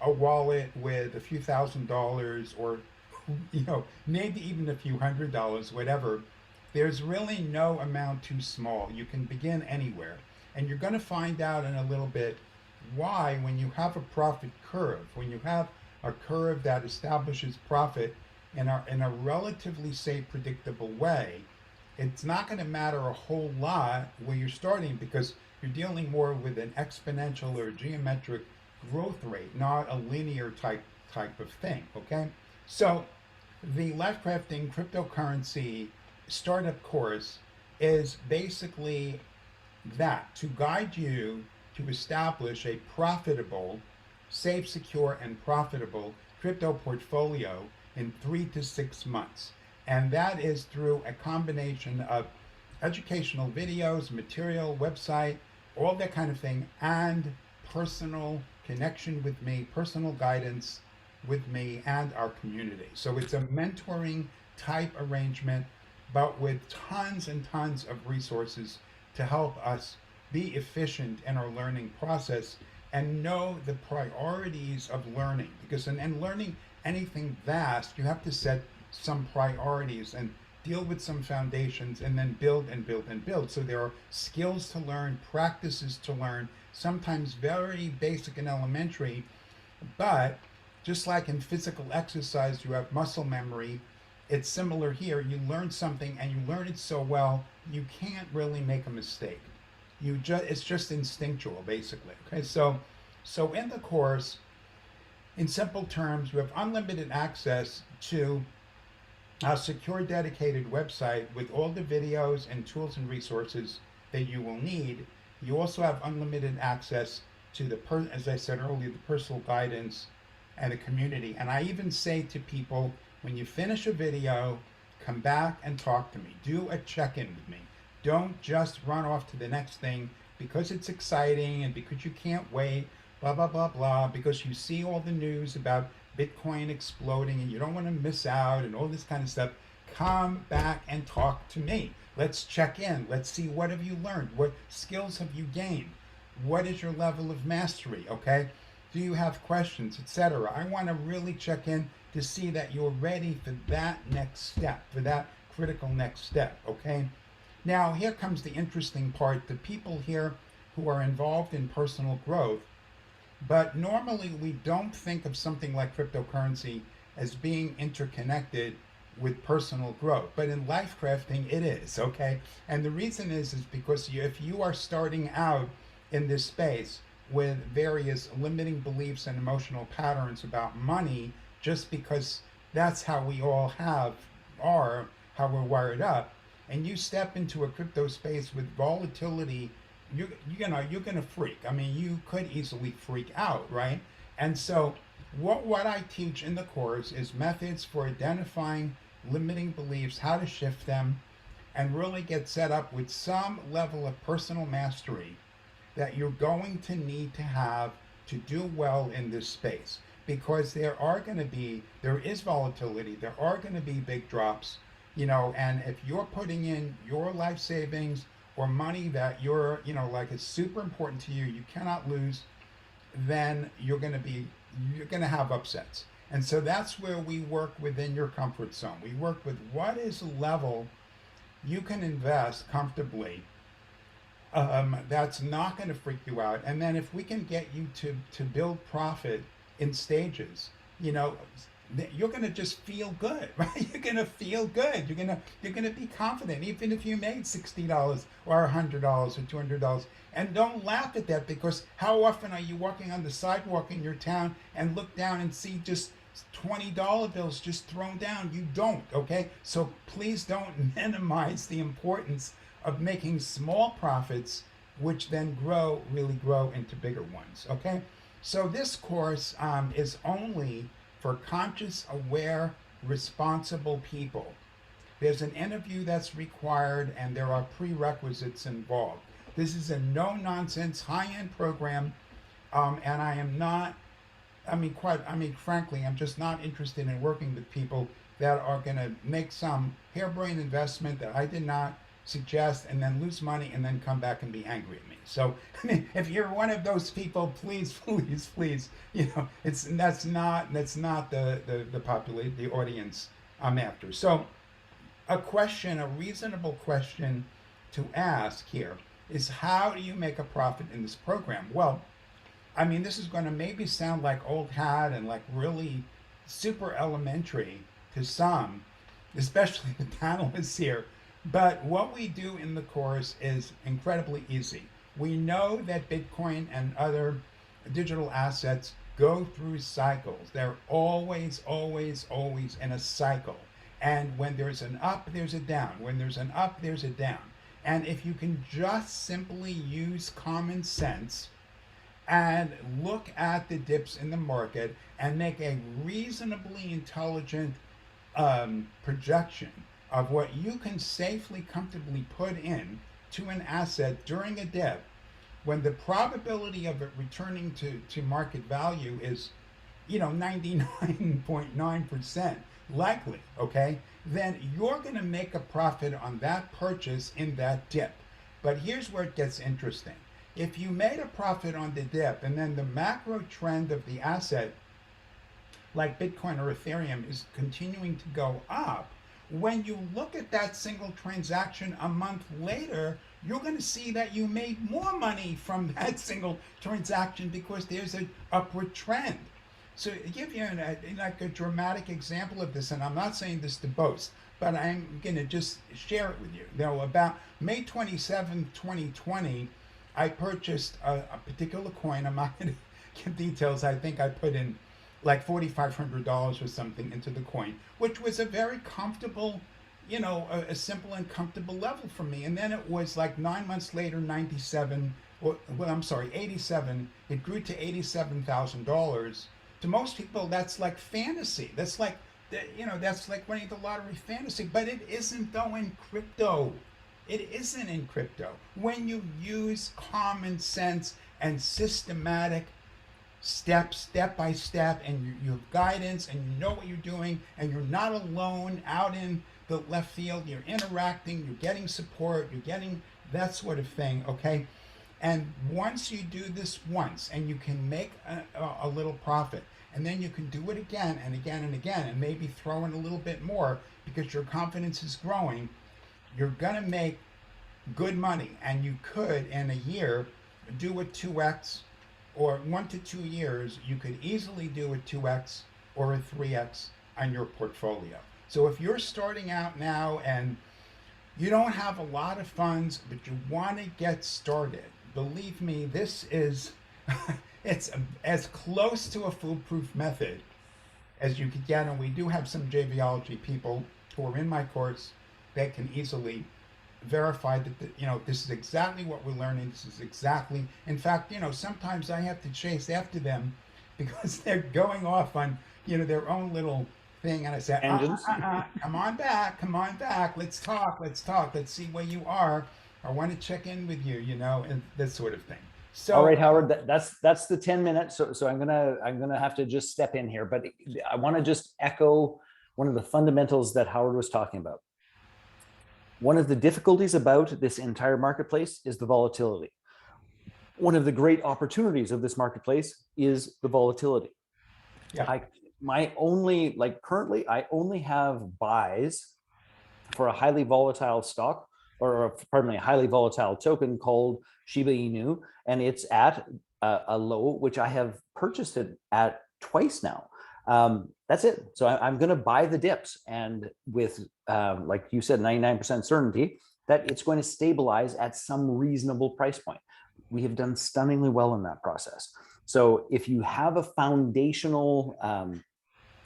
a wallet with a few $1,000s, or maybe even a few $100s, whatever. There's really no amount too small. You can begin anywhere. And you're going to find out in a little bit why, when you have a profit curve, when you have a curve that establishes profit in a relatively safe, predictable way, it's not going to matter a whole lot where you're starting, because you're dealing more with an exponential or geometric growth rate, not a linear type of thing. Okay, so the Life Crafting cryptocurrency startup course is basically that, to guide you to establish a profitable, safe, secure, and profitable crypto portfolio in 3 to 6 months. And that is through a combination of educational videos, material, website, all that kind of thing, and personal connection with me, personal guidance with me and our community. So it's a mentoring type arrangement, but with tons and tons of resources to help us be efficient in our learning process and know the priorities of learning. Because in learning anything vast, you have to set some priorities and deal with some foundations, and then build and build and build. So there are skills to learn, practices to learn, sometimes very basic and elementary, but just like in physical exercise, you have muscle memory. It's similar here. You learn something and you learn it so well, you can't really make a mistake. It's just instinctual, basically. Okay, so in the course, in simple terms, you have unlimited access to a secure, dedicated website with all the videos and tools and resources that you will need. You also have unlimited access to as I said earlier, the personal guidance and the community. And I even say to people, when you finish a video, come back and talk to me. Do a check-in with me. Don't just run off to the next thing because it's exciting and because you can't wait, blah, blah, blah, blah, because you see all the news about Bitcoin exploding and you don't want to miss out and all this kind of stuff. Come back and talk to me. Let's check in. Let's see, what have you learned? What skills have you gained? What is your level of mastery? Okay? Do you have questions, etc.? I want to really check in to see that you're ready for that next step, for that critical next step. Okay? Now, here comes the interesting part. The people here who are involved in personal growth, but normally we don't think of something like cryptocurrency as being interconnected with personal growth. But in life crafting, it is, okay? And the reason is because if you are starting out in this space with various limiting beliefs and emotional patterns about money, just because that's how we all are, how we're wired up, and you step into a crypto space with volatility, you're gonna freak. I mean, you could easily freak out, right? And so what I teach in the course is methods for identifying limiting beliefs, how to shift them, and really get set up with some level of personal mastery that you're going to need to have to do well in this space. Because there is volatility, there are going to be big drops, and if you're putting in your life savings or money that like it's super important to you, you cannot lose, then you're going to have upsets. And so that's where we work within your comfort zone. We work with what is a level you can invest comfortably that's not going to freak you out. And then if we can get you to build profit in stages, you're going to just feel good, right? You're going to feel good. You're going to be confident, even if you made $60 or $100 or $200. And don't laugh at that, because how often are you walking on the sidewalk in your town and look down and see just $20 bills just thrown down. You don't, okay? So please don't minimize the importance of making small profits, which then really grow into bigger ones, okay? So this course is only for conscious, aware, responsible people. There's an interview that's required, and there are prerequisites involved. This is a no-nonsense, high-end program, and I am not, frankly, I'm just not interested in working with people that are going to make some harebrained investment that I did not suggest and then lose money and then come back and be angry at me. So, I mean, if you're one of those people, please, that's not the audience I'm after. So, a reasonable question to ask here is, how do you make a profit in this program? Well, I mean, this is going to maybe sound like old hat and like really super elementary to some, especially the panelists here. But what we do in the course is incredibly easy. We know that Bitcoin and other digital assets go through cycles. They're always, always, always in a cycle. And when there's an up, there's a down. When there's an up, there's a down. And if you can just simply use common sense and look at the dips in the market and make a reasonably intelligent projection of what you can safely, comfortably put in to an asset during a dip, when the probability of it returning to market value is, 99.9% likely, okay, then you're going to make a profit on that purchase in that dip. But here's where it gets interesting. If you made a profit on the dip and then the macro trend of the asset, like Bitcoin or Ethereum, is continuing to go up, when you look at that single transaction a month later, you're going to see that you made more money from that single transaction because there's an upward trend. So to give you a dramatic example of this, and I'm not saying this to boast, but I'm going to just share it with you. About May 27, 2020, I purchased a particular coin. I'm not going to give details. I think I put in like $4,500 or something into the coin, which was a very comfortable, a simple and comfortable level for me. And then it was like 9 months later, 87. It grew to $87,000. To most people, that's like fantasy. That's like, that's like winning the lottery fantasy. But it isn't though in crypto. It isn't in crypto. When you use common sense and systematic step by step, and you have guidance, and you know what you're doing, and you're not alone out in the left field, you're interacting, you're getting support, you're getting that sort of thing, okay? And once you do this once, and you can make a little profit, and then you can do it again and again and again, and maybe throw in a little bit more because your confidence is growing, you're gonna make good money. And you could, in a year, do a 2x, or 1 to 2 years, you could easily do a 2x or a 3x on your portfolio. So if you're starting out now and you don't have a lot of funds, but you want to get started, believe me, this is, it's as close to a foolproof method as you could get. And we do have some JVology people who are in my course that can easily verify that this is exactly what we're learning. This is exactly, in fact, sometimes I have to chase after them because they're going off on their own little thing, and I say, come on back, let's talk, let's see where you are. I want to check in with you, and that sort of thing. So, all right, Howard, that's the 10 minutes. So I'm gonna have to just step in here, but I want to just echo one of the fundamentals that Howard was talking about. One of the difficulties about this entire marketplace is the volatility. One of the great opportunities of this marketplace is the volatility. yeah. Currently, I only have buys for a highly volatile stock, or pardon me, a highly volatile token called Shiba Inu, and it's at a low, which I have purchased it at twice now. That's it. So I'm going to buy the dips, and with, like you said, 99% certainty that it's going to stabilize at some reasonable price point. We have done stunningly well in that process. So if you have a foundational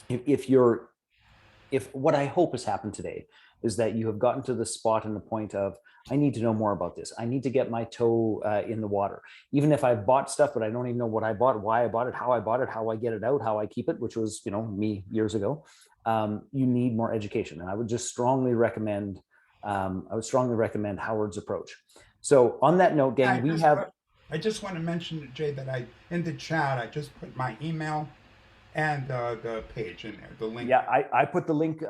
if what I hope has happened today is that you have gotten to the spot and the point of, I need to know more about this. I need to get my toe in the water. Even if I've bought stuff, but I don't even know what I bought, why I bought it, how I get it out, how I keep it, which was, me years ago. You need more education. And I would just strongly recommend, Howard's approach. So on that note, gang, I just want to mention, Jay, that in the chat, I just put my email and the page in there, the link. Yeah, I put the link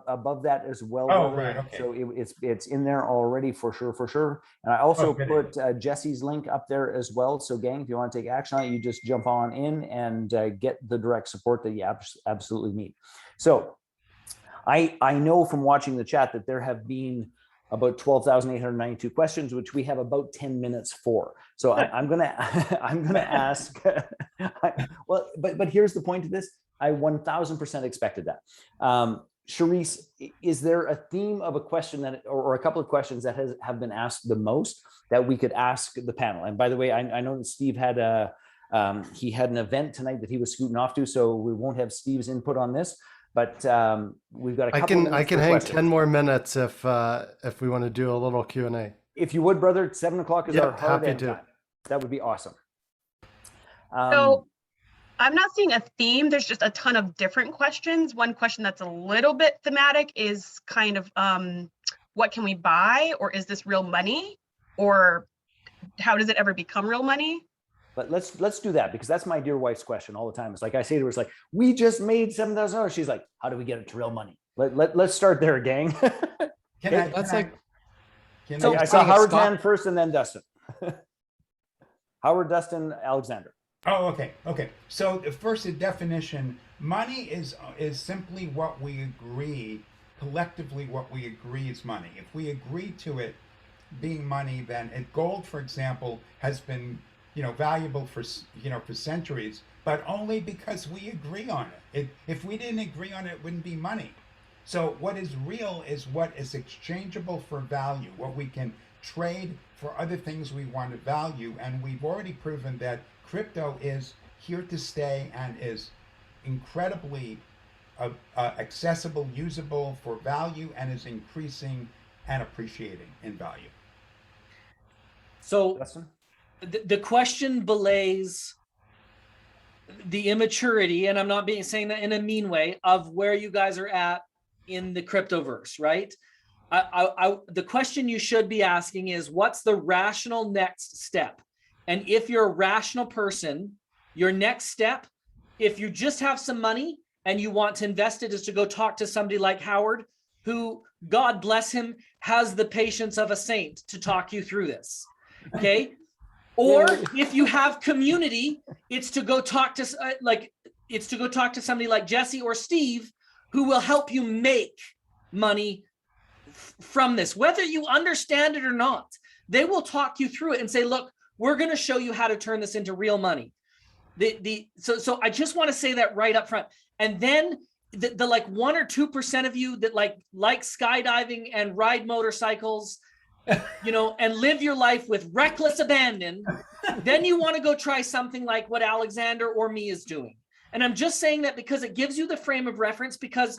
above that as well. Oh, right, okay. So it's in there already for sure. And I also put Jesse's link up there as well. So gang, if you want to take action on it, you just jump on in and get the direct support that you absolutely need. So I know from watching the chat that there have been about 12,892 questions, which we have about 10 minutes for. So I'm gonna ask. Well, but here's the point of this. I 1,000% expected that. Charisse, is there a theme of a question that, or a couple of questions that have been asked the most that we could ask the panel? And by the way, I know that Steve had he had an event tonight that he was scooting off to, so we won't have Steve's input on this. But we've got a couple. I can hang questions. 10 more minutes if we want to do a little Q&A. If you would, brother, 7 o'clock is our hard end time. That would be awesome. So I'm not seeing a theme. There's just a ton of different questions. One question that's a little bit thematic is kind of what can we buy, or is this real money, or how does it ever become real money? But let's do that, because that's my dear wife's question all the time. It's like I say to her, it's like, we just made $7,000. She's like, how do we get it to real money? Let's start there, gang. I saw Howard's hand first and then Dustin. Howard, Dustin, Alexander. Oh, okay. So first, the definition: money is simply what we agree collectively. What we agree is money. If we agree to it being money, then gold, for example, has been valuable for centuries, but only because we agree on it. If we didn't agree on it, it wouldn't be money. So what is real is what is exchangeable for value, what we can trade for other things we want to value. And we've already proven that crypto is here to stay and is incredibly accessible, usable for value, and is increasing and appreciating in value. So Dustin? The question belays the immaturity, and I'm not saying that in a mean way, of where you guys are at in the cryptoverse, right? The question you should be asking is, what's the rational next step? And if you're a rational person, your next step, if you just have some money and you want to invest it, is to go talk to somebody like Howard, who, God bless him, has the patience of a saint to talk you through this, okay? Or if you have community, it's to go talk to somebody like Jesse or Steve, who will help you make money from this, whether you understand it or not. They will talk you through it and say, look, we're going to show you how to turn this into real money. So I just want to say that right up front. And then the like 1 or 2% of you that like skydiving and ride motorcycles, and live your life with reckless abandon, then you want to go try something like what Alexander or me is doing. And I'm just saying that because it gives you the frame of reference, because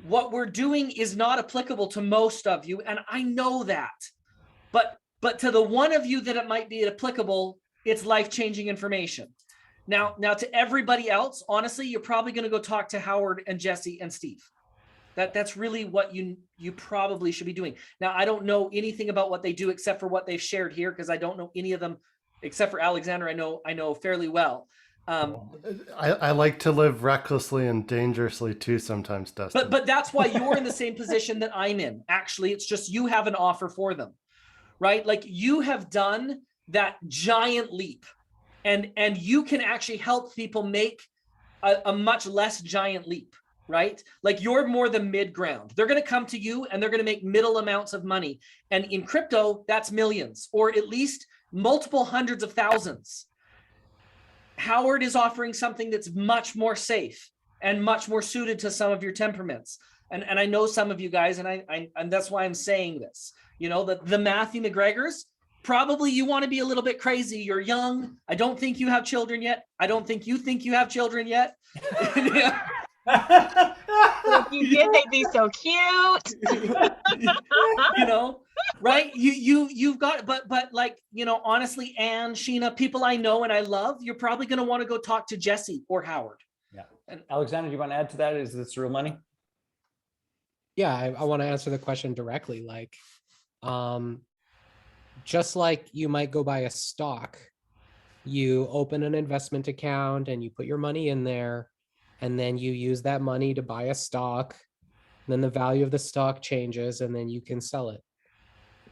what we're doing is not applicable to most of you. And I know that, but to the one of you that it might be applicable, it's life-changing information. Now to everybody else, honestly, you're probably going to go talk to Howard and Jesse and Steve. That's really what you probably should be doing. Now, I don't know anything about what they do except for what they've shared here, because I don't know any of them except for Alexander. I know fairly well. I like to live recklessly and dangerously too sometimes, Dustin. But that's why you're in the same position that I'm in. Actually, it's just you have an offer for them, right? Like, you have done that giant leap, and you can actually help people make a much less giant leap. Right? Like, you're more the mid ground. They're going to come to you and they're going to make middle amounts of money. And in crypto, that's millions, or at least multiple hundreds of thousands. Howard is offering something that's much more safe and much more suited to some of your temperaments. And I know some of you guys, and that's why I'm saying this, the Matthew McGregors, probably you want to be a little bit crazy. You're young. I don't think you have children yet. I don't think you have children yet. If you did, they'd be so cute. You know, right? You've got, but like, you know, honestly, Anne, Sheena, people I know and I love, you're probably going to want to go talk to Jesse or Howard. Yeah. And Alexander, do you want to add to that? Is this real money? Yeah, I want to answer the question directly. Like, just like you might go buy a stock, you open an investment account and you put your money in there, and then you use that money to buy a stock. Then the value of the stock changes, and then you can sell it.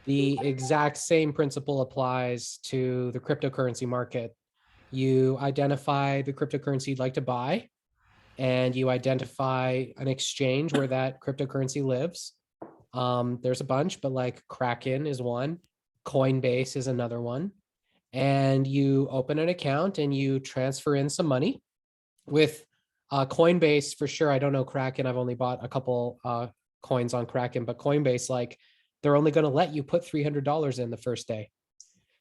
The exact same principle applies to the cryptocurrency market. You identify the cryptocurrency you'd like to buy, and you identify an exchange where that cryptocurrency lives. There's a bunch, but like Kraken is one, Coinbase is another one. And you open an account and you transfer in some money. With Coinbase, for sure, I don't know Kraken. I've only bought a couple coins on Kraken, but Coinbase, like, they're only going to let you put $300 in the first day.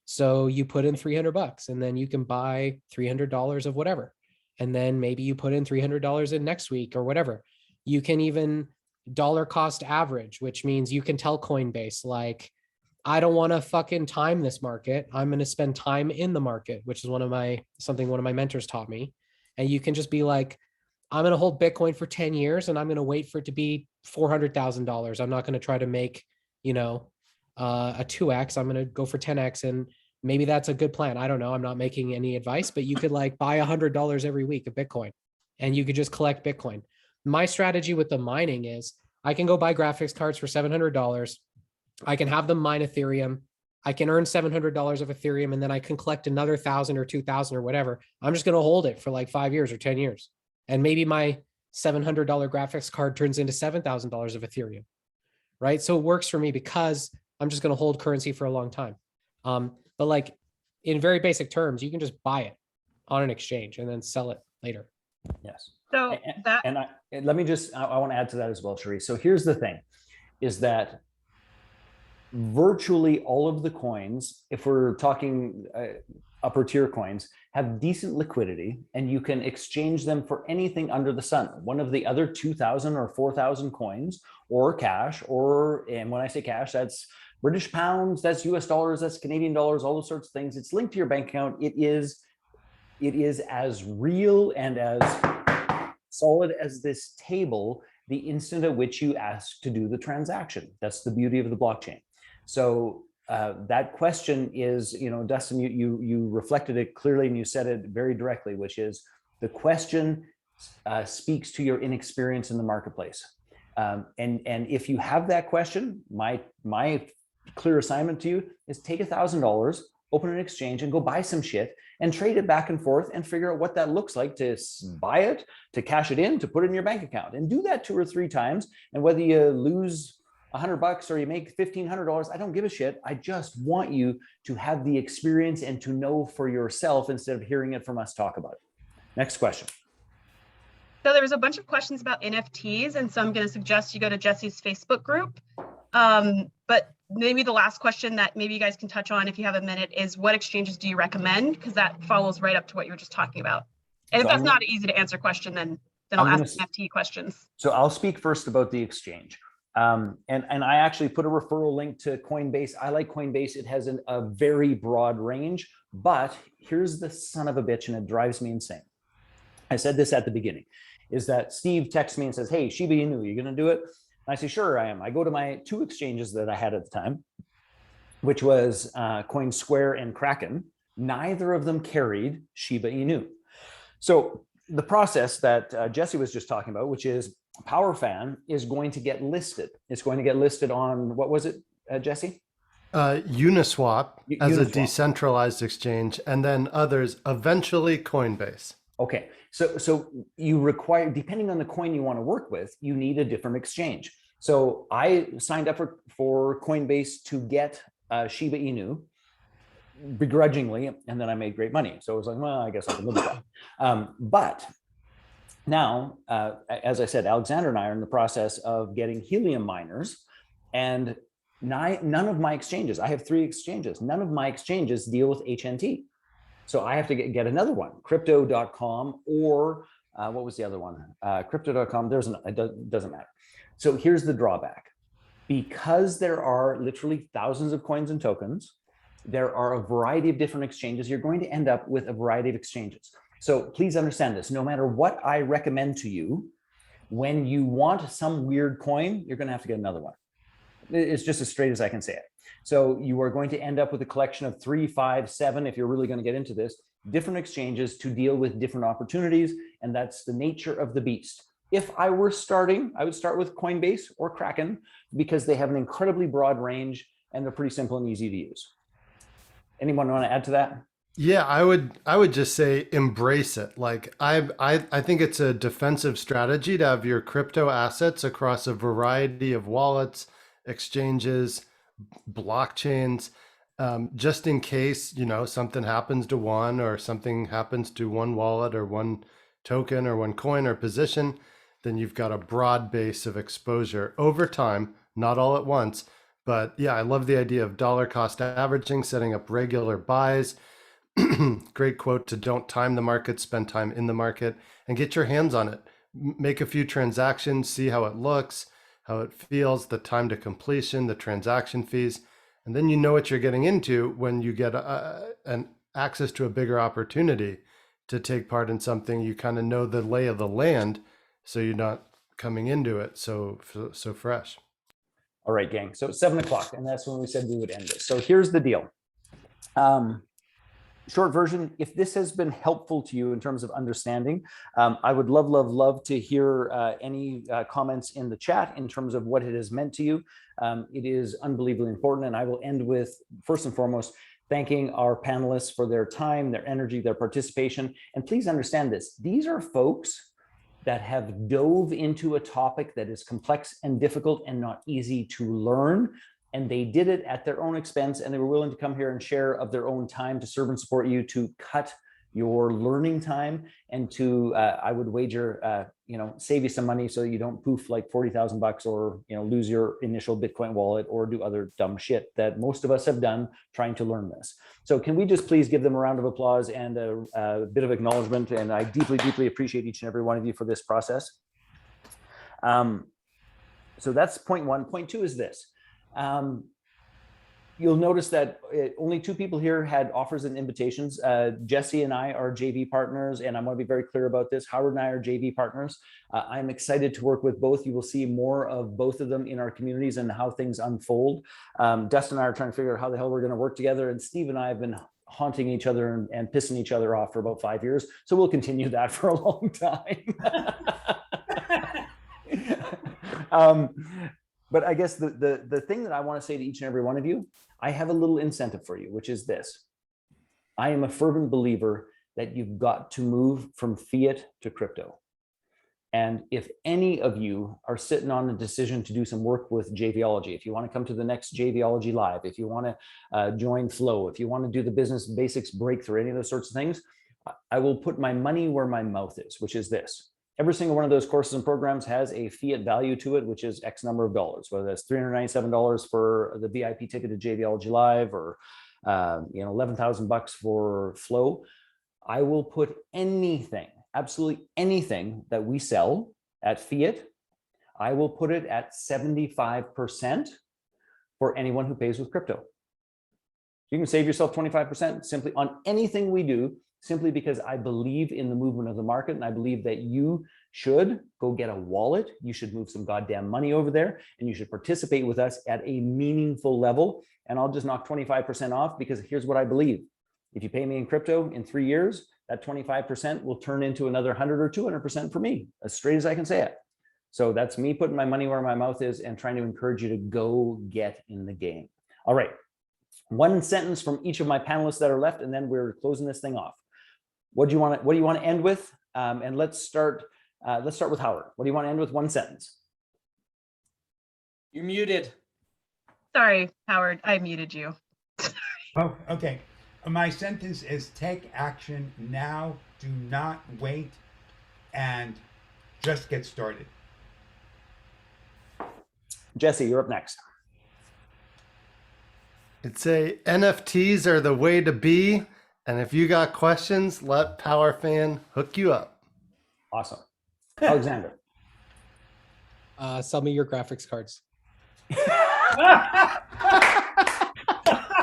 So you put in $300 and then you can buy $300 of whatever. And then maybe you put in $300 in next week or whatever. You can even dollar cost average, which means you can tell Coinbase, like, I don't want to fucking time this market. I'm going to spend time in the market, which is something one of my mentors taught me. And you can just be like, I'm going to hold Bitcoin for 10 years and I'm going to wait for it to be $400,000. I'm not going to try to make, you know, a 2x. I'm going to go for 10x. And maybe that's a good plan. I don't know. I'm not making any advice, but you could like buy $100 every week of Bitcoin and you could just collect Bitcoin. My strategy with the mining is I can go buy graphics cards for $700. I can have them mine Ethereum. I can earn $700 of Ethereum, and then I can collect another 1,000 or 2,000 or whatever. I'm just going to hold it for like 5 years or 10 years. And maybe my $700 graphics card turns into $7,000 of Ethereum, right? So it works for me because I'm just going to hold currency for a long time. But like in very basic terms, you can just buy it on an exchange and then sell it later. Yes. So Let me just, I want to add to that as well, Cherie. So here's the thing, is that virtually all of the coins, if we're talking upper tier coins, have decent liquidity and you can exchange them for anything under the sun. One of the other 2,000 or 4,000 coins or cash, and when I say cash, that's British pounds, that's US dollars, that's Canadian dollars, all those sorts of things. It's linked to your bank account. It is as real and as solid as this table the instant at which you ask to do the transaction. That's the beauty of the blockchain. So that question is, you know, Dustin, you reflected it clearly and you said it very directly, which is the question speaks to your inexperience in the marketplace. And if you have that question, my clear assignment to you is take $1,000, open an exchange and go buy some shit and trade it back and forth and figure out what that looks like to buy it, to cash it in, to put it in your bank account, and do that 2 or 3 times. And whether you lose $100 or you make $1,500, I don't give a shit. I just want you to have the experience and to know for yourself instead of hearing it from us talk about it. Next question. So there was a bunch of questions about NFTs, and so I'm going to suggest you go to Jesse's Facebook group. But maybe the last question that maybe you guys can touch on if you have a minute is, what exchanges do you recommend? Because that follows right up to what you were just talking about. And if that's not an easy to answer question, then I'll ask NFT questions. So I'll speak first about the exchange. And I actually put a referral link to Coinbase. I like Coinbase. It has a very broad range, but here's the son of a bitch, and it drives me insane. I said this at the beginning, is that Steve texts me and says, hey, Shiba Inu, you gonna do it? And I say, sure, I am. I go to my 2 exchanges that I had at the time, which was CoinSquare and Kraken. Neither of them carried Shiba Inu. So the process that Jesse was just talking about, which is PowerFan is going to get listed. It's going to get listed on, what was it, Jesse? Uniswap as a Uniswap. Decentralized exchange, and then others, eventually Coinbase. Okay, so you require, depending on the coin you want to work with, you need a different exchange. So I signed up for Coinbase to get Shiba Inu begrudgingly, and then I made great money. So I was like, well, I guess I can live with that. But now, as I said, Alexander and I are in the process of getting helium miners, and none of my exchanges, I have 3 exchanges, none of my exchanges deal with HNT. So I have to get another one, Crypto.com or What was the other one? Crypto.com. It doesn't matter. So here's the drawback. Because there are literally thousands of coins and tokens, there are a variety of different exchanges. You're going to end up with a variety of exchanges. So please understand this. No matter what I recommend to you, when you want some weird coin, you're going to have to get another one. It's just as straight as I can say it. So you are going to end up with a collection of 3, 5, 7, if you're really going to get into this, different exchanges to deal with different opportunities. And that's the nature of the beast. If I were starting, I would start with Coinbase or Kraken because they have an incredibly broad range and they're pretty simple and easy to use. Anyone want to add to that? Yeah, I would just say embrace it. Like I think it's a defensive strategy to have your crypto assets across a variety of wallets, exchanges, blockchains, just in case, you know, something happens to one or something happens to one wallet or one token or one coin or position, then you've got a broad base of exposure over time, not all at once. But yeah, I love the idea of dollar cost averaging, setting up regular buys. Great quote to don't time the market, spend time in the market and get your hands on it. Make a few transactions, see how it looks, how it feels, the time to completion, the transaction fees. And then you know what you're getting into when you get an access to a bigger opportunity to take part in something. You kind of know the lay of the land, so you're not coming into it so fresh. All right, gang. So it's 7 o'clock, and that's when we said we would end this. So here's the deal. Short version, if this has been helpful to you in terms of understanding, I would love to hear any comments in the chat in terms of what it has meant to you. It is unbelievably important. And I will end with, first and foremost, thanking our panelists for their time, their energy, their participation. And please understand this. These are folks that have dove into a topic that is complex and difficult and not easy to learn. And they did it at their own expense, and they were willing to come here and share of their own time to serve and support you, to cut your learning time, and to I would wager save you some money so you don't poof like $40,000 or lose your initial Bitcoin wallet or do other dumb shit that most of us have done trying to learn this. So can we just please give them a round of applause and a bit of acknowledgement? And I deeply appreciate each and every one of you for this process. So that's point one. Point two is this. You'll notice that only 2 people here had offers and invitations. Jesse and I are JV partners, and I want to be very clear about this. Howard and I are JV partners. I'm excited to work with both. You will see more of both of them in our communities and how things unfold. Dustin and I are trying to figure out how the hell we're going to work together, and Steve and I have been haunting each other and pissing each other off for about 5 years. So we'll continue that for a long time. But I guess the thing that I want to say to each and every one of you, I have a little incentive for you, which is this. I am a fervent believer that you've got to move from fiat to crypto. And if any of you are sitting on a decision to do some work with JVology, if you want to come to the next JVology Live, if you want to join Flow, if you want to do the business basics breakthrough, any of those sorts of things, I will put my money where my mouth is, which is this. Every single one of those courses and programs has a fiat value to it, which is X number of dollars, whether that's $397 for the VIP ticket to JVology Live or $11,000 for Flow. I will put anything, absolutely anything that we sell at fiat, I will put it at 75% for anyone who pays with crypto. You can save yourself 25% simply on anything we do, simply because I believe in the movement of the market, and I believe that you should go get a wallet. You should move some goddamn money over there, and you should participate with us at a meaningful level. And I'll just knock 25% off, because here's what I believe. If you pay me in crypto in 3 years, that 25% will turn into another 100 or 200% for me, as straight as I can say it. So that's me putting my money where my mouth is and trying to encourage you to go get in the game. All right. One sentence from each of my panelists that are left, and then we're closing this thing off. What do you want to end with? And let's start with Howard. What do you want to end with? One sentence. You're muted. Sorry, Howard, I muted you. Oh, okay. My sentence is take action now. Do not wait, and just get started. Jesse, you're up next. I'd say NFTs are the way to be. And if you got questions, let PowerFan hook you up. Awesome. Alexander. Sell me your graphics cards.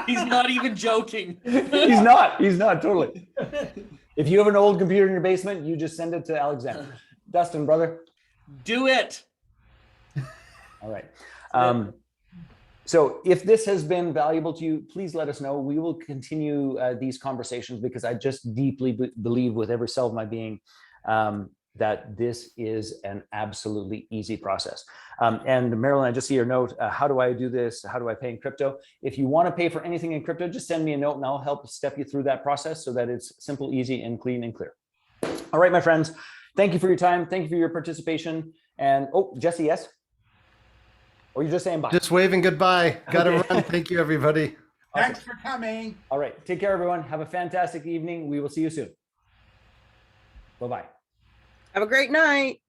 He's not even joking. He's not totally. If you have an old computer in your basement, you just send it to Alexander. Dustin, brother. Do it. All right. So if this has been valuable to you, please let us know. We will continue these conversations because I just deeply believe with every cell of my being that this is an absolutely easy process. And Marilyn, I just see your note. How do I do this? How do I pay in crypto? If you want to pay for anything in crypto, just send me a note and I'll help step you through that process so that it's simple, easy, and clean and clear. All right, my friends. Thank you for your time. Thank you for your participation. And Jesse, yes? Or you're just saying bye? Just waving goodbye. Gotta run. Thank you, everybody. Thanks for coming. All right. Take care, everyone. Have a fantastic evening. We will see you soon. Bye-bye. Have a great night.